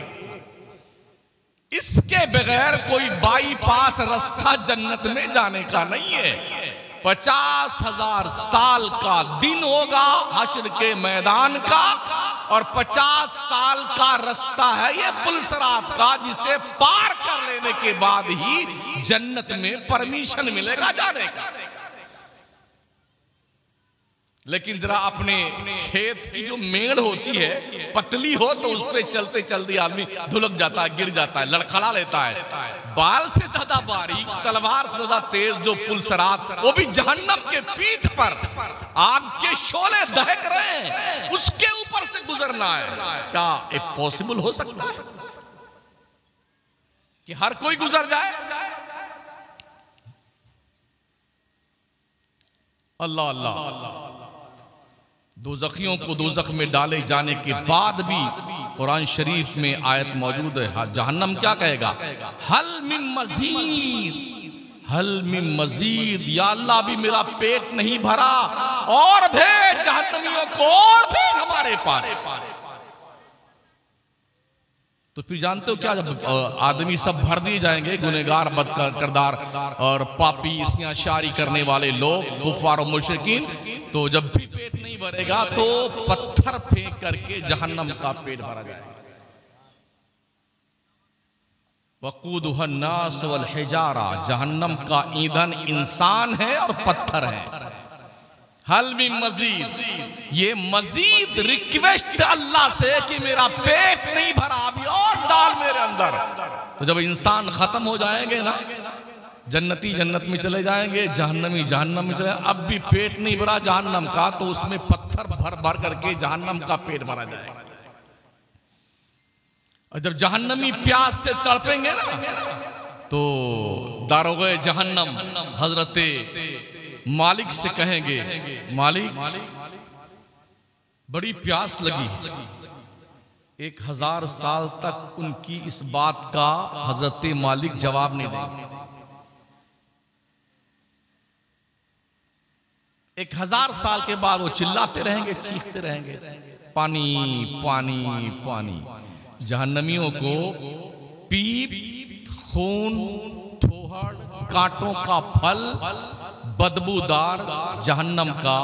इसके बगैर कोई बाईपास रास्ता जन्नत में जाने का नहीं है। 50,000 साल का दिन होगा हश्र के मैदान का, और 50 साल का रास्ता है ये पुलसरात का, जिसे पार कर लेने के बाद ही जन्नत में परमिशन मिलेगा जाने का। लेकिन जरा अपने खेत की जो मेड़ होती है पतली हो तो उस पर चलते चलते आदमी धुलक जाता है, गिर जाता है, लड़खड़ा लेता है। बाल से ज्यादा बारीक, तलवार से ज्यादा तेज जो पुलसरात, वो भी जहन्नम के पीठ पर आग के शोले दहक रहे हैं, उसके ऊपर से गुजरना है। क्या ये पॉसिबल हो सकता है कि हर कोई गुजर जाए? अल्लाह अल्लाह। दोज़खियों को दोज़ख में डाले जाने के बाद भी कुरान शरीफ में आयत मौजूद है। जहन्नम क्या कहेगा? हल मिन मज़ीद, हल मिन मज़ीद, या अल्लाह भी मेरा पेट नहीं भरा, और भेज जहन्नमियों को, और भेज हमारे पास। तो फिर जानते हो क्या, जब आदमी सब भर दिए जाएंगे, गुनहगार, बद किरदार और पापी, इसियां शारी करने वाले लोग, कुफार और मुशरिकीन, तो जब भी पेट नहीं भरेगा तो पत्थर फेंक करके जहन्नम का पेट भरा जाएगा। वक़ूदुहा नास वल हिजारा, जहन्नम का ईंधन इंसान है और पत्थर है। हल में मजीद, ये मजीद रिक्वेस्ट अल्लाह से कि मेरा पेट नहीं भरा, अभी और डाल मेरे अंदर। तो जब इंसान खत्म हो जाएंगे ना, जन्नती जन्नत में चले जाएंगे, जहन्नमी जहन्नम में चले, अब भी पेट नहीं भरा जहन्नम का, तो उसमें पत्थर भर भर करके जहन्नम का पेट भरा जाएगा। और जब जहन्नमी प्यास से तड़पेंगे ना, तो दारोगे जहन्नम हजरते मालिक से कहेंगे, मालिक बड़ी प्यास लगी। 1000 साल तक उनकी इस बात का हजरत मालिक जवाब नहीं देंगे। 1000 साल के बाद वो चिल्लाते रहेंगे, चीखते रहेंगे, पानी पानी पानी। जहन्नमियों को पीप, खून, थोहड़, कांटों का फल, बदबूदार जहन्नम का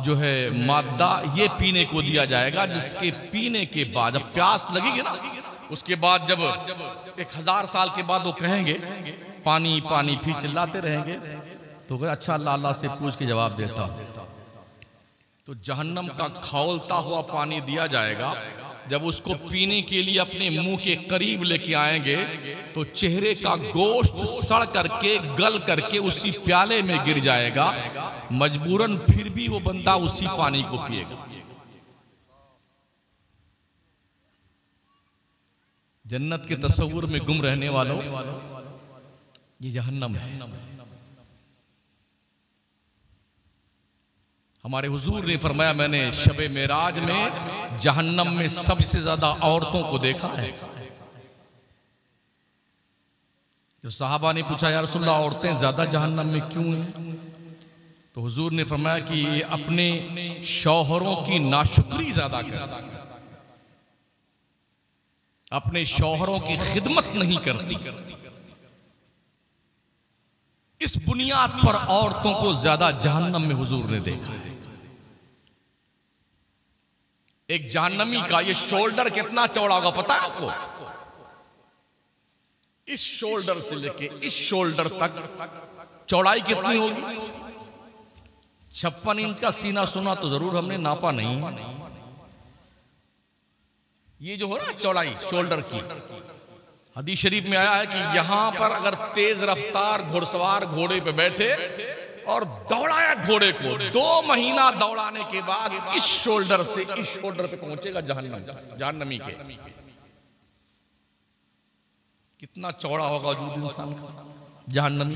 जो है मादा, ये पीने को दिया जाएगा, जिसके पीने के बाद जब प्यास लगेगी ना, उसके बाद जब 1000 साल के बाद वो कहेंगे पानी पानी, फिर चिल्लाते रहेंगे, तो अच्छा अल्लाह अल्लाह से पूछ के जवाब देता। तो जहन्नम का खौलता हुआ पानी दिया जाएगा। जब उसको पीने के लिए अपने मुंह के करीब लेके आएंगे, तो चेहरे का गोश्त सड़ करके, गल करके उसी प्याले में गिर जाएगा। मजबूरन फिर भी वो बंदा उसी पानी को पिएगा। जन्नत के तस्वुर में गुम रहने वालों, ये जहन्नम है। हमारे हुजूर ने फरमाया, मैंने शबे मेराज में जहन्नम में सबसे ज्यादा औरतों को देखा है। जब साहबा ने पूछा, या रसूलल्लाह औरतें ज्यादा जहन्नम में क्यों हैं, तो हुजूर ने फरमाया कि ये अपने शौहरों की नाशुक्री ज्यादा करती, अपने शौहरों की खिदमत नहीं करती। इस बुनियाद पर औरतों को ज्यादा जहन्नम में हुजूर ने देखा है। एक जहन्नमी का ये शोल्डर कितना चौड़ा होगा पता है आपको? इस शोल्डर से लेके इस शोल्डर तक चौड़ाई कितनी होगी? 56 इंच का सीना सुना तो जरूर हमने नापा नहीं। ये जो हो ना चौड़ाई शोल्डर की, हदीस शरीफ में आया है कि यहां पर अगर तेज रफ्तार घुड़सवार घोड़े पे बैठे और दौड़ाया घोड़े को, 2 महीना दौड़ाने के बाद इस शोल्डर से इस शोल्डर पे पहुंचेगा जहन्नमी के। कितना चौड़ा होगा वजूद इंसान का जहन्नमी।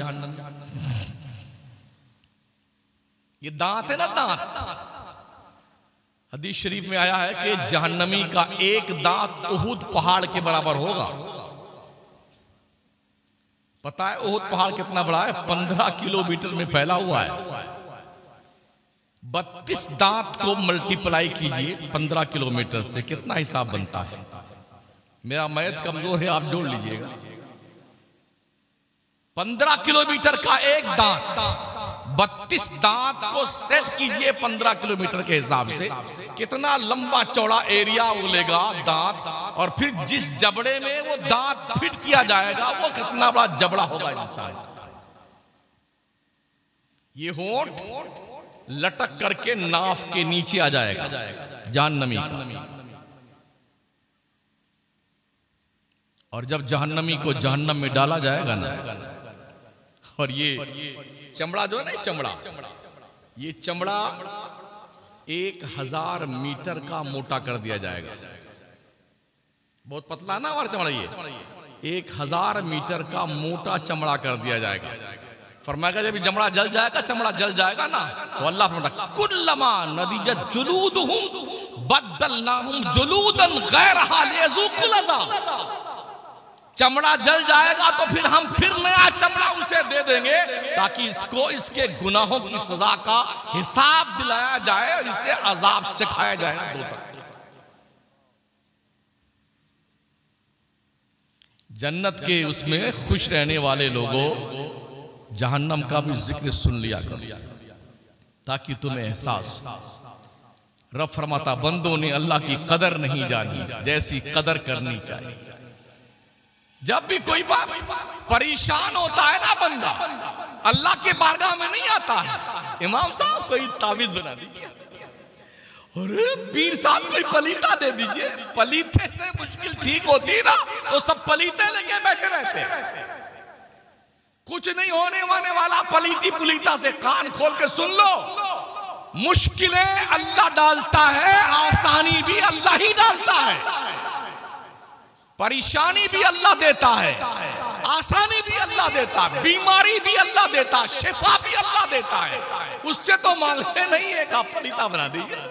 ये दांत है ना, दांत, हदीस शरीफ में आया है कि जहन्नमी का एक दांत उहुद पहाड़ के बराबर होगा। पता है उहुद पहाड़ कितना बड़ा है? 15 किलोमीटर में फैला हुआ है। 32 दांत को मल्टीप्लाई कीजिए 15 किलोमीटर से, कितना हिसाब बनता है? मेरा मैथ कमजोर है, आप जोड़ लीजिएगा। 15 किलोमीटर का एक दांत, 32 दांत को सेट कीजिए 15 किलोमीटर के हिसाब से, कितना लंबा चौड़ा एरिया उगलेगा दांत। और फिर जिस जबड़े में वो दांत फिट किया जाएगा, वो कितना बड़ा जबड़ा होगा इंसान। ये होंठ लटक करके नाफ के नीचे आ जाएगा जहन्नमी का। और जब जहन्नमी को जहन्नम में डाला जाएगा ना, और ये चमड़ा जो है ना, चमड़ा, ये चमड़ा 1000 मीटर का मोटा कर दिया जाएगा। बहुत पतला ना हमारा चमड़ा, ये 1000 मीटर का मोटा चमड़ा कर दिया जाएगा। फरमाएगा जब चमड़ा जल जाएगा, चमड़ा जल जाएगा ना, तो अल्लाह फरमाता कुल्लमा नदिजत जुलूदुहुम बद्दलनाहुम जुलूदन गैरहा लियज़ूकुल अज़ाब। चमड़ा जल जाएगा तो फिर हम फिर नया चमड़ा उसे दे देंगे, ताकि इसको इसके गुनाहों की सजा का हिसाब दिलाया जाए और इसे अजाब चखाया जाए। जन्नत के उसमें खुश रहने वाले लोगों जहन्नम का भी जिक्र सुन लिया करो ताकि तुम्हें एहसास। रब फरमाता बंदों ने अल्लाह की कदर नहीं जानी जैसी कदर करनी चाहिए। जब भी कोई बात परेशान होता है ना बंदा, अल्लाह के बारगाह में नहीं आता है। इमाम साहब कोई तावीज़ बना दीजिए, अरे पीर साहब कोई पलीता दे दीजिए। पलीते से मुश्किल ठीक होती ना तो सब पलीते लेके बैठे रहते हैं। कुछ नहीं होने वाला। पलीती पुलीता से कान खोल के सुन लो। मुश्किलें अल्लाह डालता है, आसानी भी अल्लाह ही डालता है। परेशानी भी अल्लाह देता है, आसानी भी अल्लाह देता है, बीमारी भी अल्लाह देता है, शिफा भी अल्लाह देता है। उससे तो मांगते नहीं है कि पलीता बना दीजिए।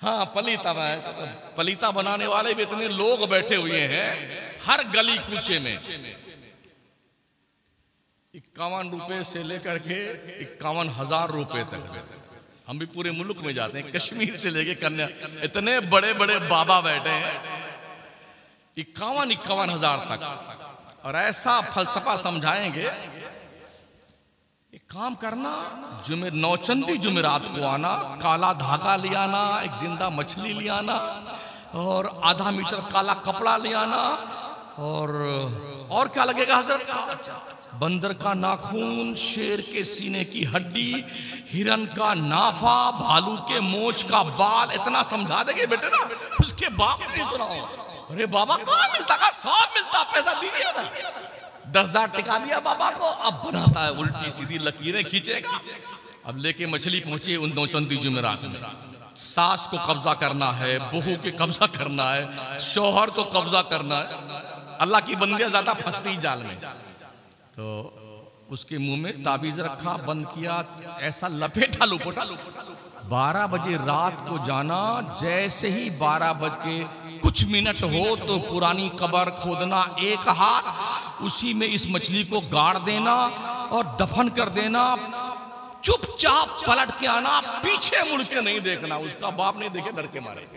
हाँ पलीता बनाने वाले भी इतने लोग बैठे हुए हैं हर गली कूचे में। 51 रुपए से लेकर के 51,000 रुपए तक। हम भी पूरे मुल्क में जाते हैं, कश्मीर से लेके कन्या, इतने बड़े बड़े बाबा बैठे हैं 51,000 तक। और ऐसा फलसफा समझाएंगे, एक काम करना, नौचंदी जुमेरात को आना, काला धागा ले आना, एक जिंदा मछली ले आना और आधा मीटर काला कपड़ा ले आना और क्या लगेगा हजरत? बंदर का नाखून, शेर के सीने की हड्डी, हिरन का नाफा, भालू के मोछ का बाल। इतना समझा देंगे बेटे ना, उसके बाप नहीं सुनाओ। अरे बाबा कहाँ मिलता का? 100 मिलता, पैसा दीजिए ना। 10,000 टिका दिया बाबा को। अब बनाता है उल्टी सीधी लकीरें खींचेगा। अब लेके मछली पहुंची उन नौचंदी जुमेरात में। सास को कब्जा करना है, बहू के कब्जा करना है, शौहर को कब्जा करना है। अल्लाह की बंदियां ज्यादा फंसती जाल में। तो उसके मुंह में ताबीज रखा, बंद किया, ऐसा लपेटा लुपोटा। 12 बजे रात को जाना, जैसे ही 12 बज के कुछ मिनट हो तो पुरानी कब्र खोदना, एक हाथ उसी में इस मछली को गाड़ देना और दफन कर देना। चुपचाप पलट के आना, पीछे मुड़ के नहीं देखना। उसका बाप नहीं देखे, डर के मारे।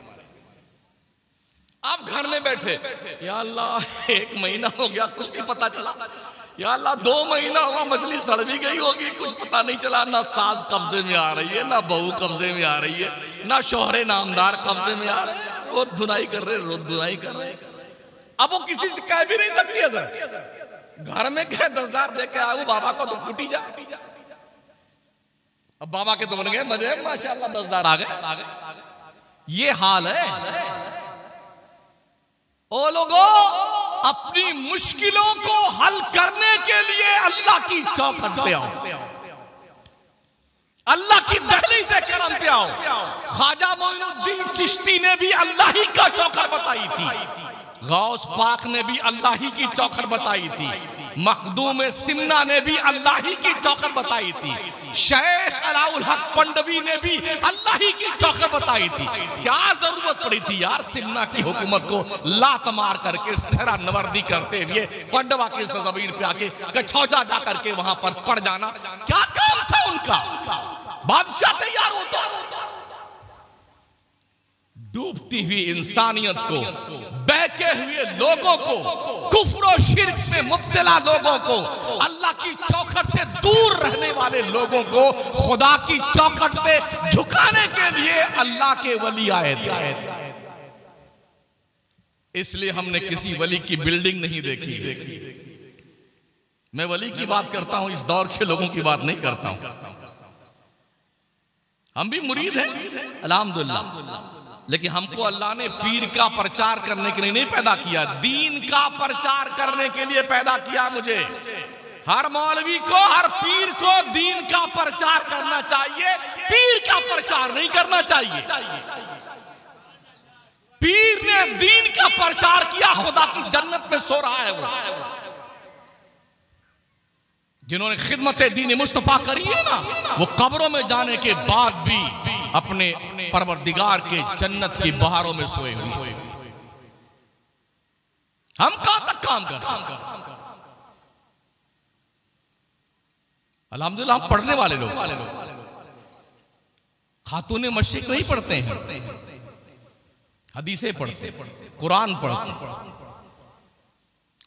आप घर में बैठे, या अल्लाह 1 महीना हो गया कुछ नहीं पता चला, या अल्लाह 2 महीना हुआ मछली सड़ भी गई होगी, कुछ पता नहीं चला। ना सास कब्जे में आ रही है, ना बहू कब्जे में आ रही है, ना शोहरे नामदार कब्जे में आ रहे हैं। रोज धुनाई कर रहे। अब वो किसी से कह भी नहीं सकती है सर। घर में कह 10,000 दे के आओ बाबा को तो फूटी जा। अब बाबा के तो बन गए मजे, माशाल्लाह 10,000 आ गए। ये हाल है। ओ लोगों, अपनी मुश्किलों को हल करने के लिए अल्लाह की चौखट पे आओ, अल्लाह की दहलीज से करम पे आओ। ख्वाजा मोइनुद्दीन चिश्ती ने भी अल्लाह ही का चौखट बताई थी, गौस पाक ने भी अल्लाह ही की चौखट बताई थी, मखदूम सिमना ने भी अल्लाह ही की चौखट बताई थी, शेख अलाउल हक पंडवी ने भी अल्लाह ही की चौखट बताई थी। क्या जरूरत पड़ी थी यार सिमना की हुकूमत को लात मार करके सहरा नवर्दी करते हुए पंडवा की जमीन पे आके कछौजा जा करके वहां पर पड़ जाना? क्या काम था उनका? बादशाह तैयार होता, डूबती हुई इंसानियत को, बहके हुए लोगों को, कुफ्र और शिर्क में मुब्तला लोगों को, अल्लाह की चौखट से दूर रहने वाले लोगों को खुदा की चौखट पे झुकाने के लिए अल्लाह के वली आए थे। इसलिए हमने किसी वली की बिल्डिंग नहीं देखी। मैं वली की बात करता हूं, इस दौर के लोगों की बात नहीं करता हूं। हम भी मुरीद हैं अल्हम्दुलिल्लाह, लेकिन हमको अल्लाह ने पीर का प्रचार करने के लिए नहीं पैदा किया, दीन का प्रचार करने के लिए पैदा किया मुझे। हर मौलवी को, हर पीर को दीन का प्रचार करना चाहिए, पीर का प्रचार नहीं करना चाहिए। पीर ने दीन का प्रचार किया, खुदा की जन्नत में सो रहा है वो। जिन्होंने खिदमत दीन मुस्तफा करी है ना, वो कब्रों में जाने के बाद भी अपने परवरदिगार के जन्नत की बहारों में सोए हुए। हम कहां तक काम कर? अल्हम्दुलिल्लाह हम पढ़ने वाले लोग, खातूने मशरिक नहीं पढ़ते हैं, हदीसें पढ़ते, कुरान पढ़ते,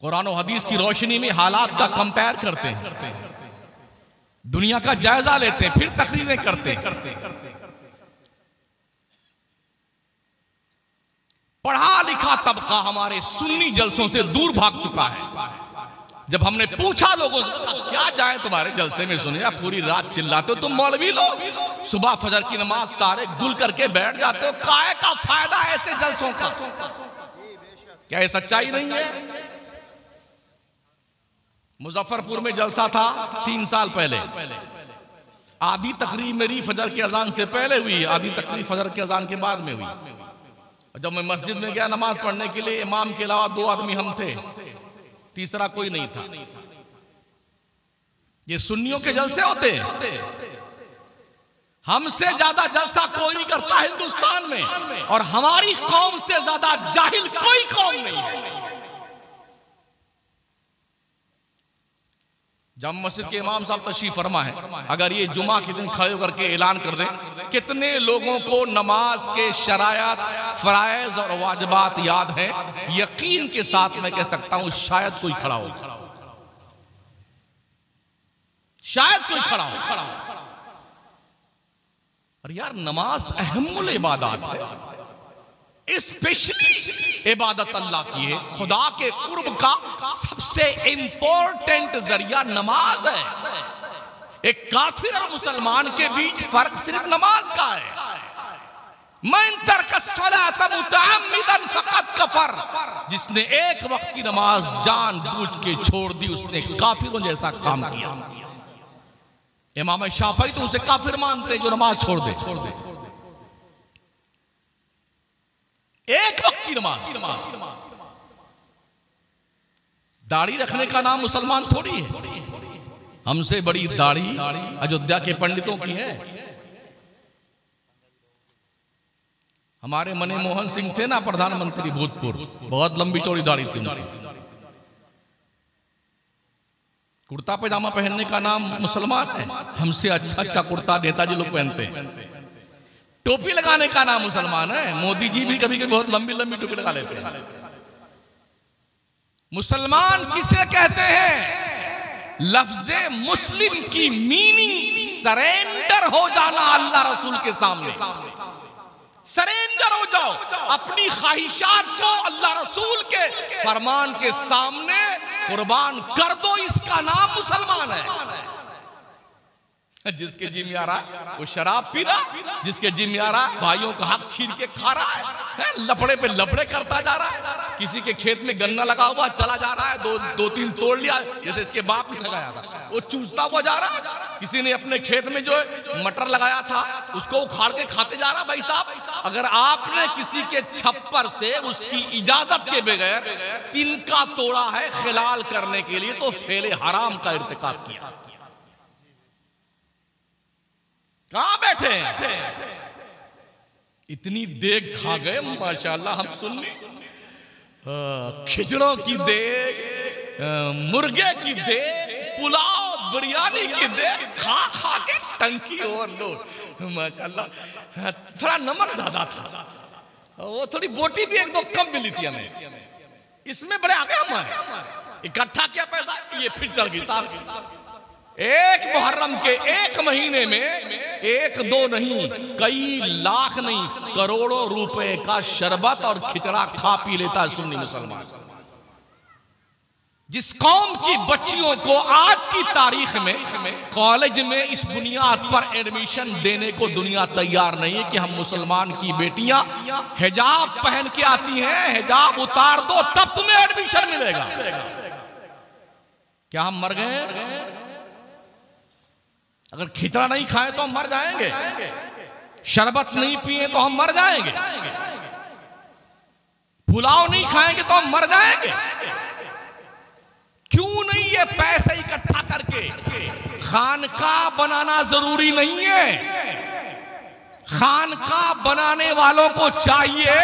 कुरान और हदीस की रोशनी में हालात का कंपेयर करते हैं, दुनिया का जायजा लेते हैं, फिर तकरीरें करते हैं। पढ़ा लिखा तबका हमारे सुन्नी जलसों से दूर भाग चुका है। जब हमने पूछा लोगों से क्या जाए तुम्हारे जलसे में, सुनिए पूरी रात चिल्लाते हो तुम मौलवी लोग, सुबह फजर की नमाज सारे गुल करके बैठ जाते हो, काहे का फायदा है ऐसे जलसों का? क्या ये सच्चाई नहीं है? मुजफ्फरपुर में जलसा था 3 साल पहले, आधी तकरीर मेरी फजर की अजान से पहले हुई, आधी तकरीर फजर की अजान के बाद में हुई। जब मैं मस्जिद में गया नमाज पढ़ने के लिए, इमाम के अलावा 2 आदमी हम थे, तीसरा कोई नहीं था। ये सुन्नियों के जलसे होते हैं, हमसे ज्यादा जलसा कोई नहीं करता हिंदुस्तान में, और हमारी कौम से ज्यादा जाहिल कोई कौम नहीं है। जब मस्जिद के इमाम साहब तशरीफ फरमा है, अगर ये जुमा के दिन खड़े करके ऐलान कर दें कितने लोगों को नमाज के शरायत, फराइज और वाजिबात याद हैं, यकीन के साथ मैं कह सकता हूं शायद कोई खड़ा हो, शायद कोई खड़ा हो। और यार नमाज अहमुल इबादत है, स्पेशली इबादत अल्लाह की है, खुदा के कुर्ब का सबसे इंपॉर्टेंट जरिया नमाज है। एक काफिर और मुसलमान के बीच फर्क सिर्फ नमाज का है। मन तरक सलात मुतअम्मिदन फकत कफर, जिसने एक वक्त की नमाज जानबूझ के छोड़ दी उसने काफिरों जैसा काम किया। इमाम शाफई तो उसे काफिर मानते जो नमाज छोड़ दे। एक वक्त की नमाज, दाढ़ी रखने का नाम मुसलमान थोड़ी है। हमसे बड़ी दाढ़ी अयोध्या के पंडितों की है। हमारे मनमोहन सिंह थे ना प्रधानमंत्री भूतपूर्व, बहुत लंबी चौड़ी दाढ़ी थी उनकी। कुर्ता पैजामा पहनने का नाम मुसलमान है, हमसे अच्छा कुर्ता नेताजी लोग पहनते हैं। टोपी लगाने का नाम मुसलमान है, मोदी जी भी कभी कभी बहुत लंबी लंबी टोपी लगा लेते हैं। मुसलमान किसे कहते हैं? लफ्ज़े मुस्लिम की मीनिंग सरेंडर हो जाना अल्लाह रसूल के सामने। सरेंडर हो जाओ, अपनी ख्वाहिशात को अल्लाह रसूल के फरमान के सामने कुर्बान कर दो, इसका नाम मुसलमान है। जिसके जी में आ रहा वो शराब पी रहा, जिसके जी में आ रहा भाइयों का हक छीन के खा रहा है, लफड़े पे लफड़े करता जा रहा है। किसी के खेत में गन्ना लगा हुआ चला जा रहा है, दो तीन तोड़ लिया, जैसे इसके बाप ने लगाया था, वो चूसता हुआ जा रहा है। किसी ने अपने खेत में जो मटर लगाया था उसको उखाड़ के खाते जा रहा। भाई साहब, अगर आपने किसी के छप्पर से उसकी इजाजत के बगैर तिनका तोड़ा है खिलाल करने के लिए, तो फेले हराम का इर्तिकाब किया। कहां बैठे हैं? इतनी देग खा गए माशाल्लाह हम सुन्नी, खिचड़ों की देग, मुर्गे की देग, पुलाव बिरयानी की देग खा खा के टंकी ओवरलोड माशाल्लाह। थोड़ा नमक ज्यादा था, वो थोड़ी बोटी भी 1-2 कम मिली थी हमें। इसमें बड़े आगे हम इकट्ठा किया पैसा, ये फिर चल गई साहब। एक मुहर्रम के एक महीने में 1-2 नहीं, कई लाख नहीं, करोड़ों रुपए का शरबत और खिचड़ा खा पी लेता है सुन्नी मुसलमान। जिस कौम की बच्चियों को आज की तारीख में कॉलेज में इस बुनियाद पर एडमिशन देने को दुनिया तैयार नहीं है कि हम मुसलमान की बेटियां हिजाब पहन के आती हैं, हिजाब उतार दो तब तुम्हें एडमिशन मिलेगा। क्या हम मर गए? अगर खिचड़ा नहीं खाए तो हम मर जाएंगे, शरबत नहीं पिए तो हम मर जाएंगे, पुलाव नहीं खाएंगे तो हम मर जाएंगे। क्यों नहीं? ये पैसे इकट्ठा करके खानकाह बनाना जरूरी नहीं है। खानकाह बनाने वालों को चाहिए,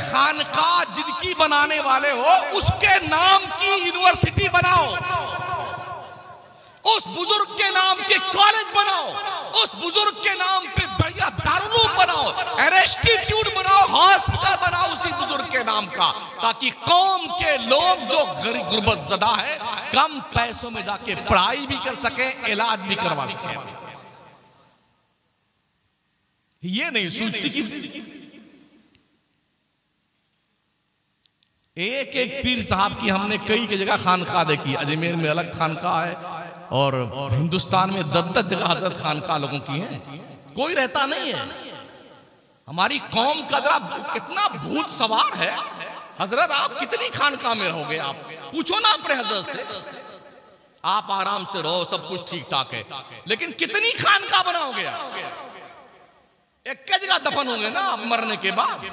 खानकाह जिनकी बनाने वाले हो उसके नाम की यूनिवर्सिटी बनाओ, उस बुजुर्ग के नाम के कॉलेज बनाओ, उस बुजुर्ग के नाम पे बढ़िया दारुल बनाओ, इंस्टीट्यूट बनाओ, हॉस्पिटल बनाओ उसी बुजुर्ग के नाम का, ताकि कौम के लोग जो गरीब गुर्बतज़दा है कम पैसों में जाके पढ़ाई भी कर सके, इलाज भी करवा सके। ये नहीं सोचती किसी। एक एक पीर साहब की हमने कई जगह खानका देखी। अजमेर में अलग खानका है और हिंदुस्तान में 10-10 जगह हजरत खानका लोगों की है, कोई रहता नहीं है। हमारी कौम का जरा कितना भूत सवार है। हजरत आप कितनी खानका में रहोगे? आप पूछो ना अपने हजरत से। आप आराम से रहो, सब कुछ ठीक ठाक है, लेकिन कितनी खानका बनाओगे आप? एक जगह दफन होंगे ना आप मरने के बाद,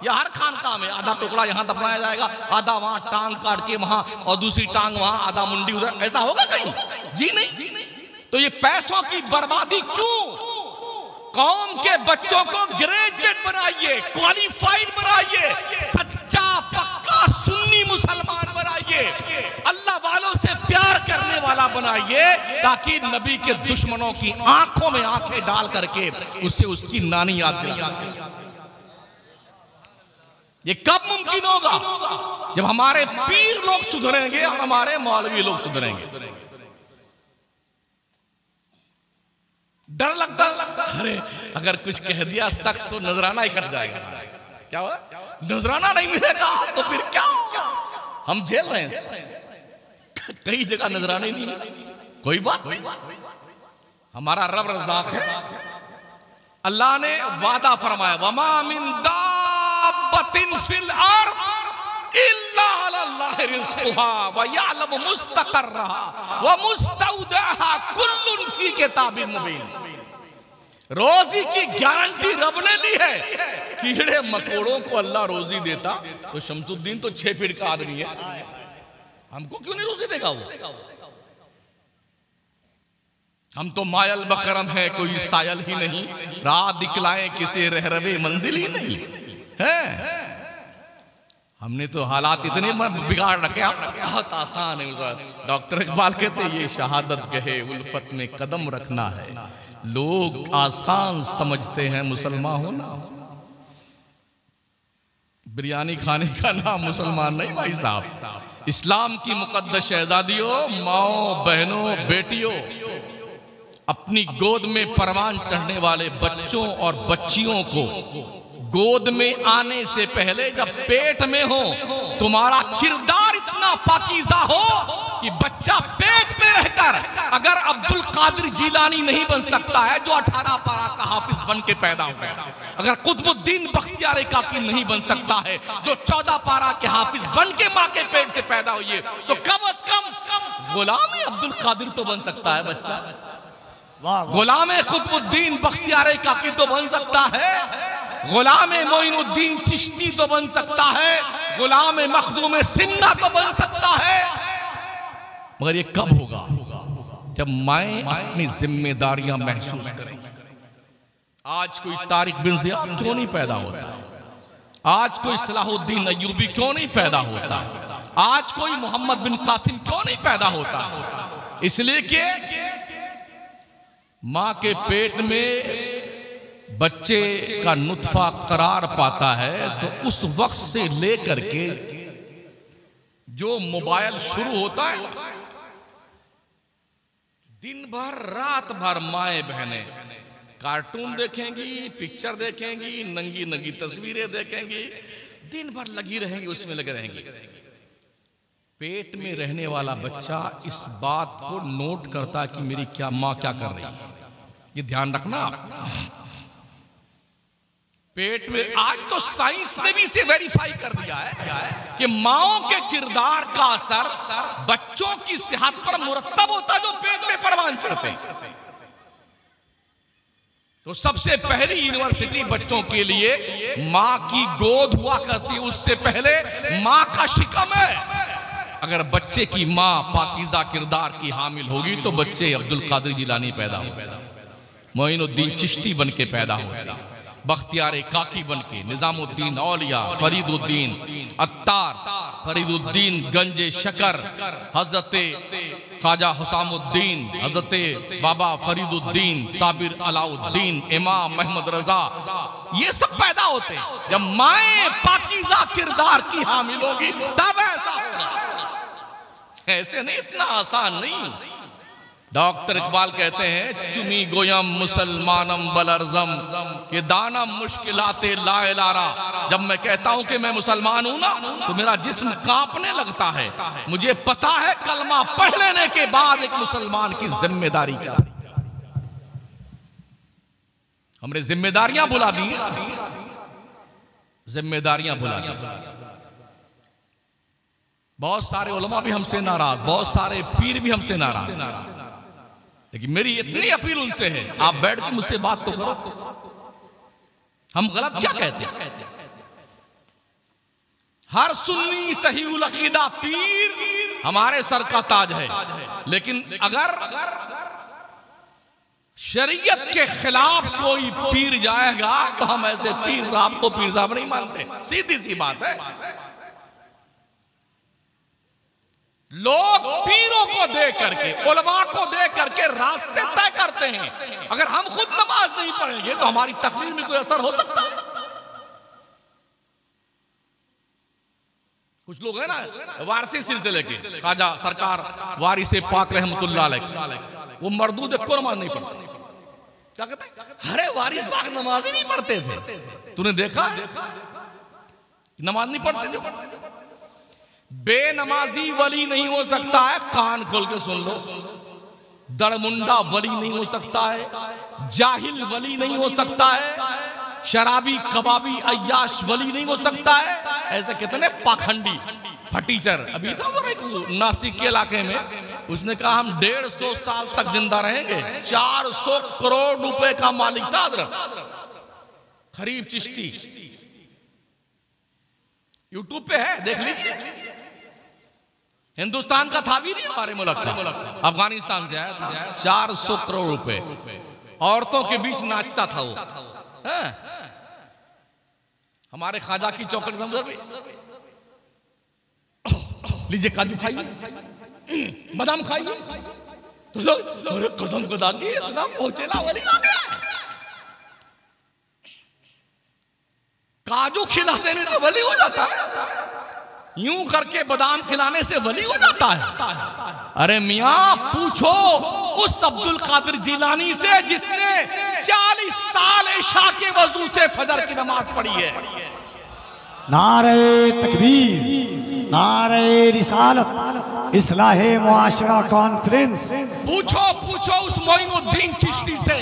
या हर खानका में आधा टुकड़ा यहाँ दफनाया जाएगा, आधा वहां टांग काट के वहां और दूसरी टांग वहां, आधा मुंडी उधर, ऐसा होगा कहीं? जी नहीं। तो ये पैसों की बर्बादी क्यों? कौम के बच्चों को ग्रेजुएट बनाइए, क्वालिफाइड बनाइए, सच्चा पक्का सुन्नी मुसलमान बनाइए, अल्लाह वालों से प्यार करने वाला बनाइए, ताकि नबी के दुश्मनों की आंखों में आंखें डाल करके उसे उसकी नानी याद दिला। ये कब मुमकिन होगा? जब हमारे पीर लोग सुधरेंगे और हमारे मौलवी लोग सुधरेंगे। डर लगता, अरे अगर कुछ कह दिया सख्त तो नजराना ही कट जाएगा। क्या हुआ? नजराना नहीं मिलेगा तो फिर क्या होगा? हम झेल रहे हैं, कई जगह नजराने नहीं मिले। कोई बात, हमारा रब रज़ाक है। अल्लाह ने वादा फरमाया, वमा मिन दाब्बतिन फिल अर्द इल्ला अल्लाह रिज़्क़ुहा व यअलमु मुस्तक़र्रहा व मुस्तौदअहा कुल्लुन फी किताबिन मुबीन। रोजी की गारंटी रब ने ली है। कीड़े मकोड़ों को अल्लाह रोजी देता तो शमसुद्दीन तो 6 फीट का आदमी है, हमको क्यों नहीं रोजी देगा वो? हम तो मायल बकरम है, कोई सायल ही नहीं, रात दिखलाए किसे रहरवे मंजिल ही नहीं है। हमने तो हालात इतने बिगाड़ रखे, बहुत आसान है। डॉक्टर इकबाल कहते ये शहादत गहे उल्फत में कदम रखना है, लोग आसान समझते हैं मुसलमान होना। बिरयानी खाने का नाम मुसलमान नहीं भाई साहब। इस्लाम की मुकद्दस शहजादियों, माओ बहनों, बेटियों, अपनी गोद में परवान चढ़ने वाले बच्चों और बच्चियों को गोद में आने से पहले जब पेट में हो, तुम्हारा किरदार इतना पाकीज़ा हो कि बच्चा पेट में रहकर अगर अब्दुल कादिर जीलानी नहीं बन सकता है जो 18 पारा का हाफिज बन के पैदा हुआ, अगर कुतुबुद्दीन बख्तियार काकी नहीं बन सकता है जो 14 पारा के हाफिज बन के माँ के पेट से पैदा हुई, तो कम से कम गुलाम अब्दुल कादिर तो बन सकता है बच्चा। गुलाम कुतुबुद्दीन बख्तियार काकी तो बन सकता है, गुलाम मोइनुद्दीन चिश्ती तो बन सकता है, गुलाम मखदूम सिन्ना तो बन सकता है। मगर ये कब होगा? जब माएं अपनी जिम्मेदारियां महसूस करेंगी। आज कोई तारिक बिन ज़ियाद क्यों नहीं पैदा होता? आज कोई सलाहुद्दीन अय्यूबी क्यों नहीं पैदा होता? आज कोई मोहम्मद बिन कासिम क्यों नहीं पैदा होता? इसलिए कि माँ के पेट में बच्चे का नुत्फा करार पाता है, तो उस वक्त से लेकर के जो मोबाइल शुरू होता है, दिन भर रात भर माएं बहनें कार्टून देखेंगी, पिक्चर देखेंगी, नंगी नंगी तस्वीरें देखेंगी, दिन भर लगी रहेंगी, उसमें लगे रहेंगी। पेट में रहने वाला बच्चा इस बात को नोट करता कि मेरी क्या माँ क्या कर रही है, ये ध्यान रखना। पेट में आज तो साइंस ने भी इसे वेरीफाई कर दिया है कि माओं के किरदार का असर बच्चों की सेहत पर मुरत्तब होता है जो पेट में परवान चढ़ते हैं। तो सबसे पहली यूनिवर्सिटी बच्चों के लिए माँ की गोद हुआ करती है, उससे पहले माँ का शिकम है। अगर बच्चे की माँ पाकीज़ा किरदार की हामिल होगी तो बच्चे अब्दुल कादिर जिलानी पैदा होगा, मोइनुद्दीन चिश्ती बन के पैदा होगा, बख्तियार काकी बन के, निजामुद्दीन औलिया, फरीदुद्दीन अत्तार, फरीदुद्दीन गंजे शकर, हजरत ख्वाजा हुसामुद्दीन, हजरत बाबा फरीदुद्दीन, साबिर अलाउद्दीन, इमाम महमद रजा, ये सब पैदा होते हैं जब माए पाकीज़ा किरदार की हामिल होगी तब ऐसा होगा। ऐसे नहीं, इतना आसान नहीं। डॉक्टर इकबाल कहते हैं चुमी गोयम मुसलमानम बलरजम के दाना मुश्किलाते लाएलारा। जब मैं कहता हूं कि मैं मुसलमान हूं ना तो मेरा जिस्म कांपने लगता है। मुझे पता है कलमा पढ़ लेने के बाद एक मुसलमान की जिम्मेदारी क्या है। हमने जिम्मेदारियां भुला दी, जिम्मेदारियां भुला दी। बहुत सारे उलमा भी हमसे नाराज, बहुत सारे पीर भी हमसे नाराज, लेकिन मेरी इतनी अपील उनसे है, आप बैठ के मुझसे बात तो करो। हम गलत क्या कहते हैं? हर सुन्नी सही उल अकीदा पीर हमारे सर का ताज है, लेकिन अगर शरीयत के खिलाफ कोई पीर जाएगा तो हम ऐसे पीर साहब को पीर साहब नहीं मानते। सीधी सी बात है। लोग पीरों को देख करके, उलमा को देख करके रास्ते तय करते हैं। अगर हम खुद नमाज नहीं पढ़ेंगे तो हमारी तकरीर में कोई असर हो सकता है? कुछ लोग हैं ना वारसी सिलसिले के, ख्वाजा सरकार वारिसे पाक रहमतुल्लाह अलैह, वो मर्दूद को नमाज नहीं पढ़ते। क्या कहते हैं? अरे वारिस पाक नमाज ही नहीं पढ़ते थे। तूने देखा नमाज नहीं पढ़ते थे। बेनमाजी वली नहीं हो सकता है, कान खोल के सुन लो। दड़मुंडा वली नहीं हो सकता है, जाहिल वली नहीं हो सकता है, शराबी कबाबी अय्याश वली नहीं हो सकता है। ऐसे कितने पाखंडी फटीचर। अभी था वो एक नासिक के इलाके में, उसने कहा हम 150 साल तक जिंदा रहेंगे। 400 करोड़ रुपए का मालिक था हजरत खरीब चिश्ती। यूट्यूब पे है, देख लीजिए। हिंदुस्तान का था भी नहीं, हमारे मुल्क का, अफगानिस्तान से आया। 400 करोड़ रुपए, औरतों के बीच नाचता था वो। हमारे ख्वाजा की चौखट में लीजिए काजू खाइए, बादाम खाइए, तो लोग कसम खुदा की इतना पहुंचेला वली आ गया। काजू खिला देने से वली हो जाता है, यूं करके बादाम खिलाने से वली हो जाता है। अरे मियां पूछो उस अब्दुल कादिर जिलानी से जिसने 40 साल इशा के वजू से फजर की नमाज पढ़ी है। नारे तकबीर, नारे रिसालत, इस्लाहे मुआशरा कॉन्फ्रेंस। पूछो उस मोइनुद्दीन चिश्ती से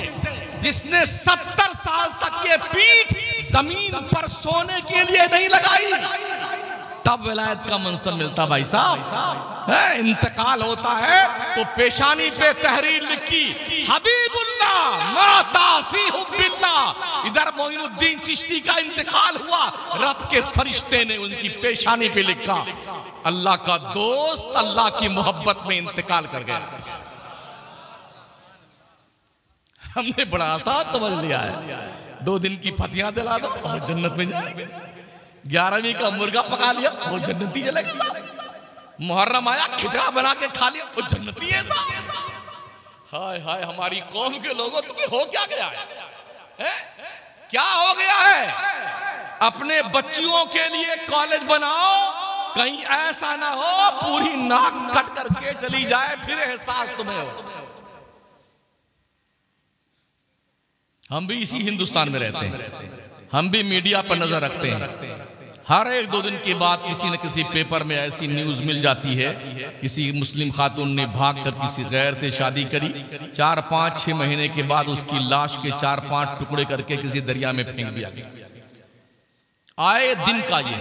जिसने 70 साल तक ये पीठ जमीन पर सोने के लिए नहीं लगाई, तब विलायत का मंसब मिलता। भाई साहब इंतकाल होता है तो पेशानी पे तहरीर लिखी हबीबुल्लाह माता फी हुब्बिल्लाह। इधर मोइनुद्दीन चिश्ती का इंतकाल हुआ, रब के फरिश्ते ने उनकी पेशानी पे लिखा अल्लाह का दोस्त अल्लाह की मोहब्बत में इंतकाल कर गया। हमने बड़ा आसान समझ लिया है, 2 दिन की फतियां दिला दो और जन्नत में जाएंगे। 11वीं का मुर्गा पका लिया वो जन्नती चलेगा। मुहर्रम आया खिचड़ा बना के खा लिया वो जन्नती है साहब। हाय हाय हमारी कौम के लोगों तुम्हें हो क्या गया है? क्या हो गया है? अपने बच्चियों के लिए कॉलेज बनाओ, कहीं ऐसा ना हो पूरी नाक कट करके चली जाए फिर एहसास तुम्हें हो। हम भी इसी हिंदुस्तान में रहते हैं, हम भी मीडिया पर नजर रखते हैं। हर 1-2 दिन के बाद किसी न किसी पेपर में ऐसी न्यूज मिल जाती है किसी मुस्लिम खातून ने भागकर किसी गैर से शादी करी, 4-5-6 महीने के बाद उसकी लाश के 4-5 टुकड़े करके किसी दरिया में फेंक दिया गया। आए दिन का ये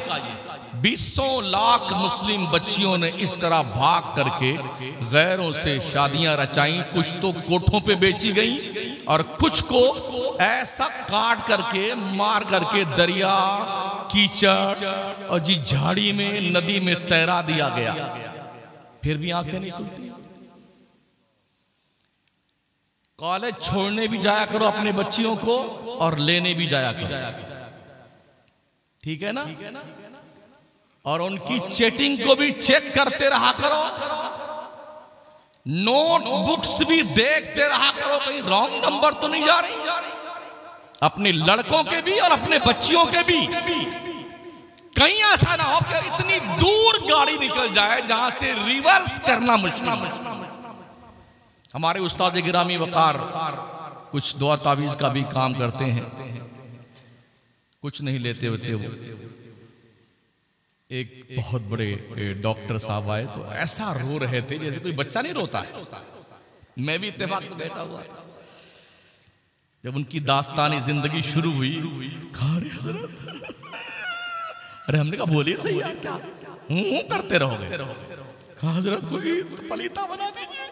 20 लाख मुस्लिम बच्चियों ने इस तरह भाग करके गैरों से शादियां रचाई। कुछ तो कोठों पे बेची गई और कुछ को ऐसा काट करके मार करके दरिया कीचड़ और जी झाड़ी में नदी में तैरा दिया गया। फिर भी आंखें नहीं खुलती। कॉलेज छोड़ने भी जाया करो अपने बच्चियों को और लेने भी जाया करो, ठीक है ना? और उनकी चैटिंग को भी चेक करते रहा करो, नोटबुक्स भी देखते रहा करो, कहीं रॉन्ग नंबर तो नहीं जा रही। अपने लड़कों के भी और अपने बच्चियों के भी। कहीं ऐसा ना हो कि इतनी दूर गाड़ी निकल जाए जहां से रिवर्स करना मुश्किल। हमारे उस्ताद गिरामी वकार कुछ दुआ तावीज का भी काम करते हैं, कुछ नहीं लेते होते वो। एक बहुत बड़े डॉक्टर साहब आए तो ऐसा रो रहे थे जैसे कोई बच्चा नहीं रोता है। मैं भी इत्तेफाक में बैठा हुआ था। जब उनकी दास्तानी जिंदगी शुरू हुई, अरे हमने कहा बोलिए सही है क्या करते रहोगे? कहा हजरत कोई पलीता बना दीजिए,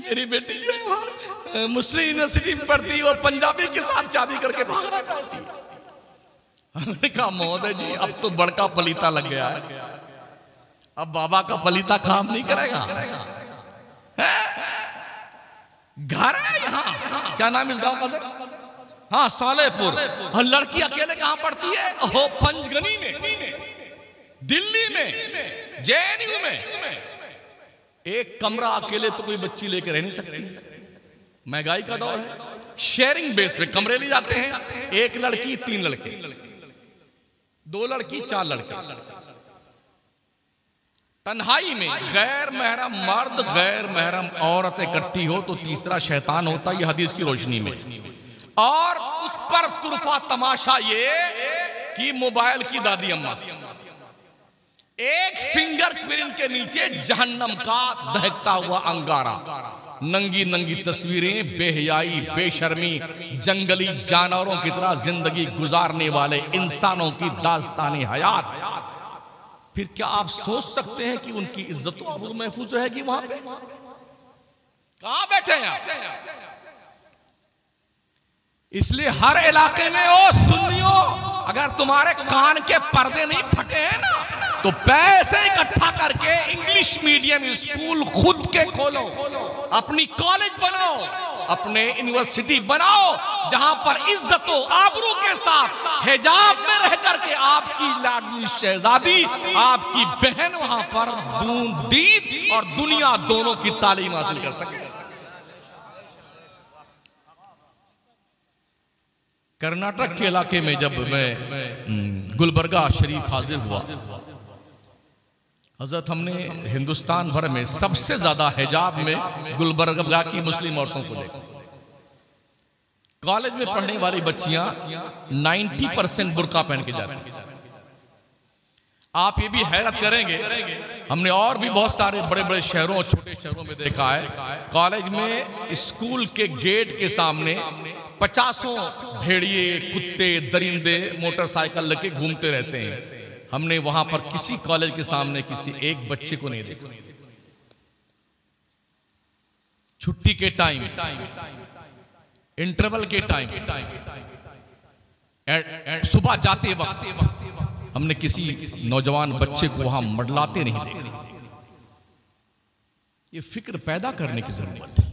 मेरी बेटी जो है वहाँ मुस्लिम यूनिवर्सिटी में पढ़ती और पंजाबी के साथ शादी करके भागना चाहती। हमने कहा महोदय जी अब तो बड़का पलीता लग गया है, अब बाबा का पलीता काम नहीं करेगा। घर है यहाँ, क्या नाम इस गांव का? हाँ सालेपुर। और लड़की अकेले कहाँ पढ़ती है? ओहो पंचगनी में, दिल्ली में, जेएनयू में। एक कमरा अकेले तो कोई बच्ची लेकर रह नहीं सकती। महंगाई का दौर है, शेयरिंग बेस पे कमरे ले जाते हैं। एक लड़की 3 लड़के, 2 लड़की 4 लड़के। तन्हाई में गैर महरम मर्द गैर महरम औरत इकट्ठी हो तो तीसरा शैतान होता है, ये हदीस की रोशनी में। और उस पर तुरफा तमाशा ये कि मोबाइल की दादी अम्मा, एक फिंगर प्रिंट के नीचे जहन्नम का दहकता हुआ अंगारा, नंगी नंगी तस्वीरें, बेहयाई बेशर्मी, जंगली जानवरों की तरह जिंदगी गुजारने वाले इंसानों की दास्तानी हयात। फिर क्या आप सोच सकते हैं कि उनकी इज्जत महफूज रहेगी वहां पे? कहां बैठे हैं आप? इसलिए हर इलाके में ओ सुन्नियों, अगर तुम्हारे कान के पर्दे नहीं फटे हैं ना तो पैसे इकट्ठा करके इंग्लिश मीडियम स्कूल खुद के खोलो, अपनी कॉलेज बनाओ, अपने यूनिवर्सिटी बनाओ, जहां पर इज्जत आबरू के साथ हिजाब में रह करके आपकी लाडली शहजादी, आपकी बहन वहां पर दीन और दुनिया दोनों की तालीम हासिल कर सके। कर्नाटक के इलाके में जब मैं गुलबर्गा शरीफ हाजिर हुआ, हजरत हमने हिंदुस्तान भर में सबसे ज्यादा हिजाब में गुलबर्गा की मुस्लिम औरतों को देखा। कॉलेज में पढ़ने वाली बच्चियां 90% बुर्का पहन के जाती। आप ये भी हैरत करेंगे, हमने और भी बहुत सारे बड़े बड़े शहरों और छोटे शहरों में देखा है, कॉलेज में स्कूल के गेट के सामने 50 भेड़िए, कुत्ते, दरिंदे मोटरसाइकिल लेके घूमते रहते हैं। हमने वहां पर किसी कॉलेज के सामने किसी एक बच्चे को नहीं देखा। छुट्टी के टाइम, इंटरवल के टाइम, सुबह जाते वक्त हमने किसी नौजवान बच्चे को वहां मडलाते नहीं देखा। ये फिक्र पैदा करने की जरूरत है,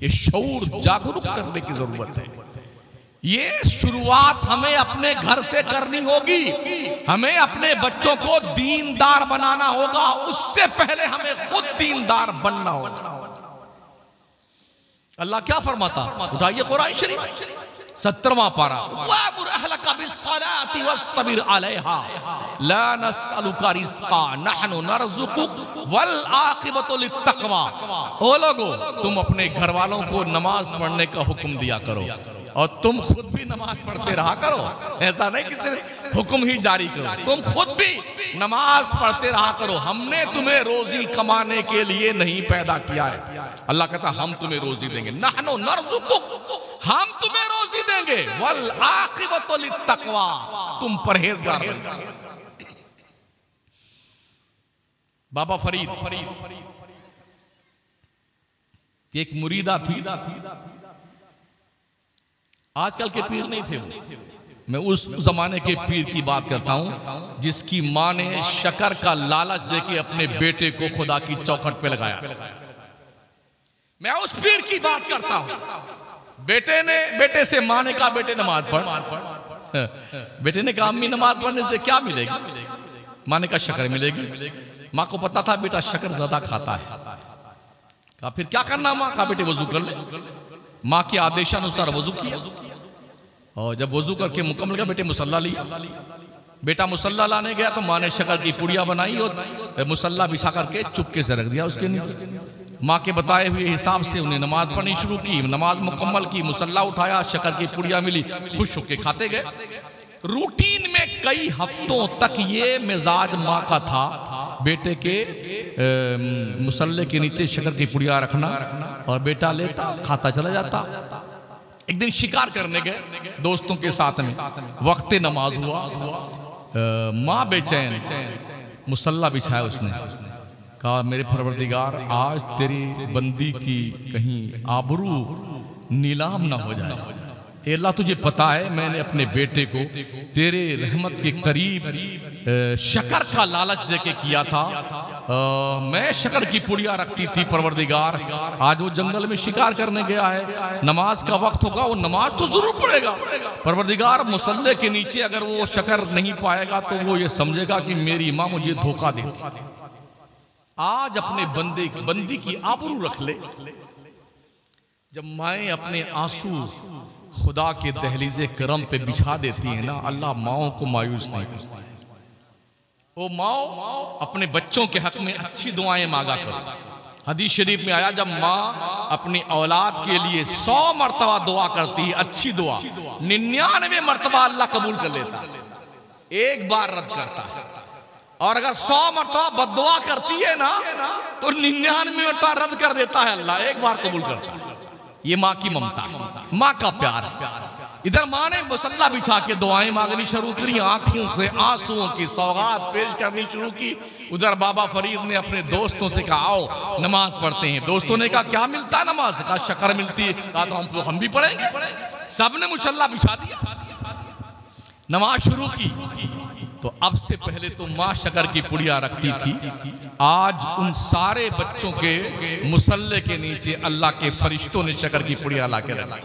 ये शऊर जागरूक करने की जरूरत है। ये शुरुआत हमें अपने घर से करनी होगी। हमें अपने बच्चों को दीनदार बनाना होगा, उससे पहले हमें खुद दीनदार बनना होगा। अल्लाह क्या फरमाता, उठाइए कुरान शरीफ 17वां पारा, वामुर अहलका बिस्सलाति वस्तबिर अलैहा ला नसअलुका रिज़्क़ा नहनु नरज़ुकुक वल आक़िबतु लित्तक़वा। ओ लोगो, तुम अपने घर वालों को नमाज पढ़ने का हुक्म दिया करो और तुम खुद भी नमाज पढ़ते रहा करो। ऐसा नहीं कि सिर्फ हुक्म ही जारी करो, तुम खुद भी नमाज पढ़ते रहा करो। हमने तुम्हें रोजी कमाने के लिए नहीं पैदा किया है। अल्लाह कहता हम तुम्हें रोजी देंगे, नहनु नरज़ुकुक, हम तुम्हें रोजी देंगे, वल आक़िबतु लित्तक़वा, तुम परहेजगार बनो। बाबा फरीद एक मुरीदा थी, आजकल के पीर नहीं थे वो, मैं उस जमाने के पीर की बात करता हूं जिसकी मां ने शक्कर का लालच देके अपने बेटे को खुदा की चौखट पे लगाया। मैं उस पीर की बात करता हूं। बेटे से मां ने कहा बेटे नमाज पढ़। बेटे ने कहा अम्मी नमाज पढ़ने से क्या मिलेगी? माँ ने कहा शक्कर मिलेगी। माँ को पता था बेटा शक्कर ज्यादा खाता है। कहा फिर क्या करना माँ? कहा बेटे वजू कर ले। माँ के आदेशानुसार वजू किया और जब वजू करके मुकम्मल किया बेटे मुसल्ला लिया। बेटा मुसल्ला लाने गया तो माँ ने शक्कर की पुड़िया बनाई और मुसल्ला बिछा करके चुपके से रख दिया उसके नीचे। माँ के बताए हुए हिसाब से उन्हें नमाज पढ़नी शुरू की, नमाज मुकम्मल की, मुसल्ला उठाया, शक्कर की पुड़िया मिली, खुश होके खाते गए। रूटीन में कई हफ्तों तक ये मिजाज माँ का था, बेटे के मुसल्ले के नीचे शक्कर की पुड़िया रखना और बेटा लेता खाता चला जाता। एक दिन शिकार करने गए दोस्तों के साथ में, वक्ते नमाज हुआ, माँ बेचैन, मुसल्ला बिछाया उसने, कहा मेरे परवरदिगार आज तेरी बंदी की कहीं आबरू नीलाम ना हो जाए। अल्लाह तुझे पता है मैंने अपने बेटे को तेरे रहमत के करीब शक्कर का लालच देके किया था। मैं शक्कर की पुड़िया रखती थी परवरदिगार, आज वो जंगल में शिकार करने गया है, नमाज का वक्त होगा, वो नमाज तो जरूर पढ़ेगा। परवरदिगार मुसल्ले के नीचे अगर वो शक्कर नहीं पाएगा तो वो ये समझेगा कि मेरी माँ मुझे धोखा देती। आज अपने बंदी की आबरू रख ले। जब माएँ अपने आंसू खुदा के दहलीज़े करम पे बिछा देती है ना, अल्लाह माओं को मायूस नहीं करता। वो माओ अपने बच्चों के हक में अच्छी दुआएं मांगा करो। हदीस शरीफ में आया जब माँ अपनी औलाद के लिए 100 मरतबा दुआ करती है अच्छी दुआ, 99 मरतबा अल्लाह कबूल कर लेता, एक बार रद्द करता है। और अगर 100 मरतबा बद्दुआ करती है ना तो 99 मरतबा रद्द कर देता है अल्लाह, एक बार कबूल करता है। ये माँ की ममता, माँ का प्यार। इधर माँ ने मुसल्ला बिछा के दुआएं मांगनी शुरू करी, आंखों के आंसुओं की सौगात पेश करनी शुरू की। उधर बाबा फरीद ने अपने दोस्तों से कहा आओ नमाज पढ़ते हैं। दोस्तों ने कहा क्या मिलता है नमाज से? कहा शक्कर मिलती है। कहा तो हम भी पढ़ेंगे। सबने मुसल्ला बिछा दिया, नमाज शुरू की। तो अब से पहले तो माँ शक्कर की पुड़िया रखती थी, आज उन सारे बच्चों के मुसल्ले के नीचे अल्लाह के फरिश्तों ने शक्कर की पुड़िया ला के रखा।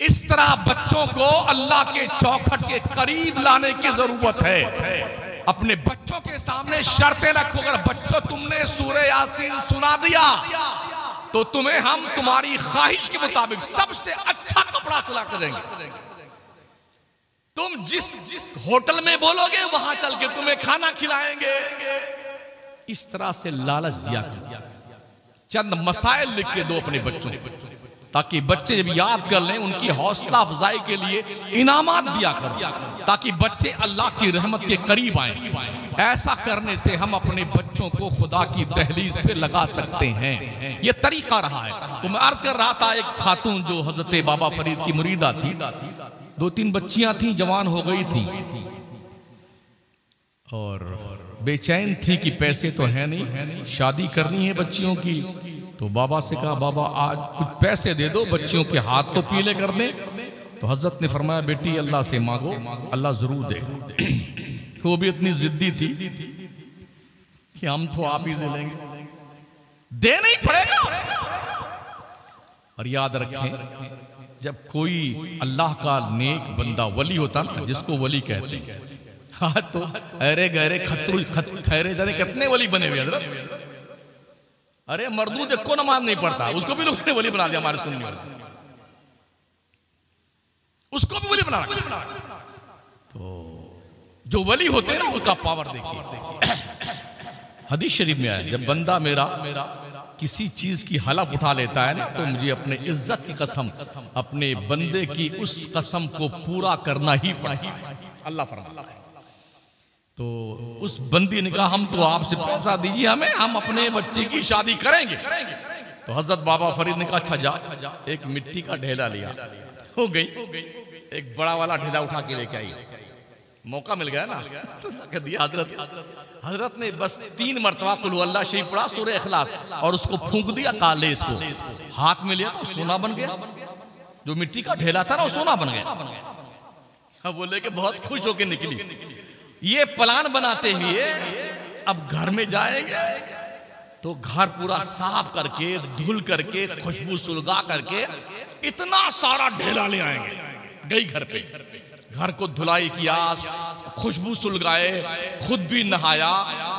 इस तरह बच्चों को अल्लाह के चौखट के करीब लाने की जरूरत है। अपने बच्चों के सामने शर्तें रखो, अगर बच्चों तुमने सूरह यासीन सुना दिया तो तुम्हें हम तुम्हारी ख्वाहिश के मुताबिक सबसे अच्छा कपड़ा सिला कर देंगे। तुम जिस होटल में बोलोगे वहां चल के तुम्हें खाना खिलाएंगे। इस तरह से लालच दिया। चंद मसाइल लिख के दो अपने बच्चों को, ताकि बच्चे जब याद कर लें उनकी हौसला अफजाई के लिए इनामात दिया करो, ताकि बच्चे अल्लाह की रहमत के करीब आए। ऐसा करने से हम अपने बच्चों को खुदा की दहलीज पे लगा सकते हैं। ये तरीका रहा है। तो मैं अर्ज कर रहा था, एक खातून जो हजरत बाबा फरीद की मुरीदा थी, 2-3 बच्चियां थी, जवान हो गई थी और बेचैन थी कि पैसे तो है नहीं, शादी करनी है बच्चियों की। तो बाबा से कहा बाबा आज कुछ पैसे दे दो, बच्चियों के हाथ तो पीले कर दें। तो हजरत ने फरमाया बेटी अल्लाह से मांगो, अल्लाह जरूर देगा। वो भी इतनी जिद्दी थी कि हम तो आप ही से लेंगे, देना ही पड़ेगा। और याद रखें जब कोई अल्लाह का नेक बंदा वली होता ना, जिसको वली कहते हैं, हाँ तो अरे गहरे खैरे जाने कितने वली बने हुए हजरत। अरे मर्दूद को नमाज नहीं पढ़ता, उसको भी लोगों ने वली बना दिया। हमारे सुन्नी वाले उसको भी वली बना रखा। तो जो वली होते हैं ना उनका पावर देखिए। हदीस शरीफ में आया जब बंदा मेरा किसी चीज की हलफ उठा लेता है ना, तो मुझे अपने इज्जत की कसम, अपने बंदे की उस कसम को पूरा करना ही पड़ेगा। अल्लाह फरमाता है। तो उस बंदी ने कहा हम तो आपसे पैसा दीजिए हमें, हम अपने बच्चे की शादी करेंगे। तो हजरत बाबा फरीद ने कहा अच्छा जा। एक मिट्टी का ढेला लिया, हो गई। एक बड़ा वाला ढेला उठा के लेके आई, मौका मिल गया ना, दिया हजरत ने बस 3 मरतबा कुल अल्लाह शरीफ पढ़ा, सूरह इखलास, और उसको फूंक दिया काले इसको, हाथ में लिया तो सोना बन गया। जो मिट्टी का ढेला था ना वो सोना बन गया। वो लेके बहुत खुश होकर निकली। ये प्लान बनाते हुए अब घर में जाएंगे तो घर पूरा साफ करके, धुल करके, खुशबू सुलगा करके इतना सारा ढेला ले आएंगे। गई घर पे, घर को धुलाई किया, खुशबू सुलगाए, खुद भी नहाया,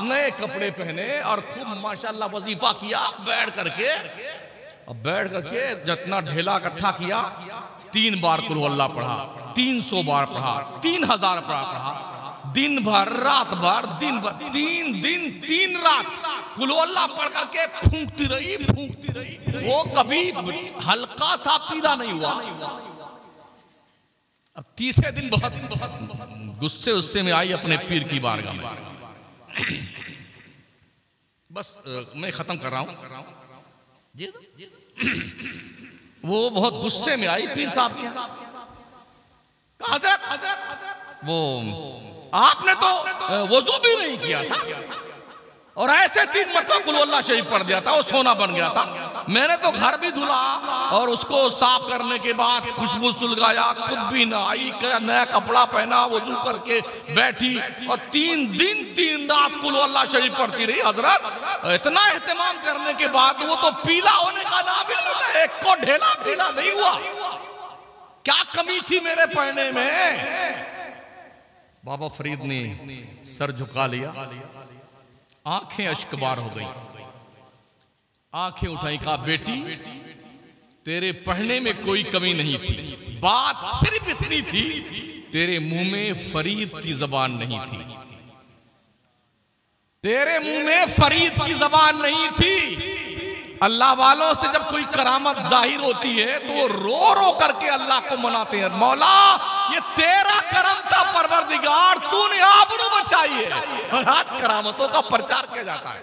नए कपड़े पहने और खूब माशाल्लाह वजीफा किया बैठ करके। अब बैठ करके जितना ढेला इकट्ठा किया, 3 बार कुल हुवल्लाह पढ़ा, 300 बार पढ़ा, 3000 पढ़ा, दिन भर रात भर, दिन भर 3 दिन 3 रात कुल हुवल्लाह पढ़ करके फूंकती रही। वो कभी हल्का सा पीला नहीं हुआ। अब तीसरे दिन बहुत गुस्से में आई अपने पीर की बारगाह में। बस मैं खत्म कर रहा हूं जी। वो बहुत गुस्से में आई पीर साहब के। हज़रत वो आपने तो वजू भी नहीं किया था और ऐसे 3 मरतबा कुल हुवल्लाह शरीफ पढ़ दिया था, वो सोना बन गया था। मैंने तो घर भी धुला और उसको साफ करने के बाद खुशबू सुलगाया, खुद भी नहाई, नया कपड़ा पहना, वजू करके बैठी और 3 दिन 3 रात कुल हुवल्लाह शरीफ पढ़ती रही। हजरत इतना एहतमाम करने के बाद वो तो पीला होने का नाम ही नहीं था, एक को ढेला पीला नहीं हुआ। क्या कमी थी मेरे पढ़ने में? बाबा फरीद ने सर झुका लिया, आंखें अश्कबार हो गई, आंखें उठाई, कहा बेटी तेरे पढ़ने में कोई कमी नहीं थी, बात सिर्फ इतनी थी तेरे मुंह में फरीद की जबान नहीं थी, तेरे मुंह में फरीद की जबान नहीं थी। अल्लाह वालों से जब कोई करामत जाहिर होती है तो वो रो रो करके अल्लाह को मनाते हैं, मौला ये तेरा करम था परवरदिगार, तूने आबरू बचाई है। और आज करामतों का प्रचार किया जाता है।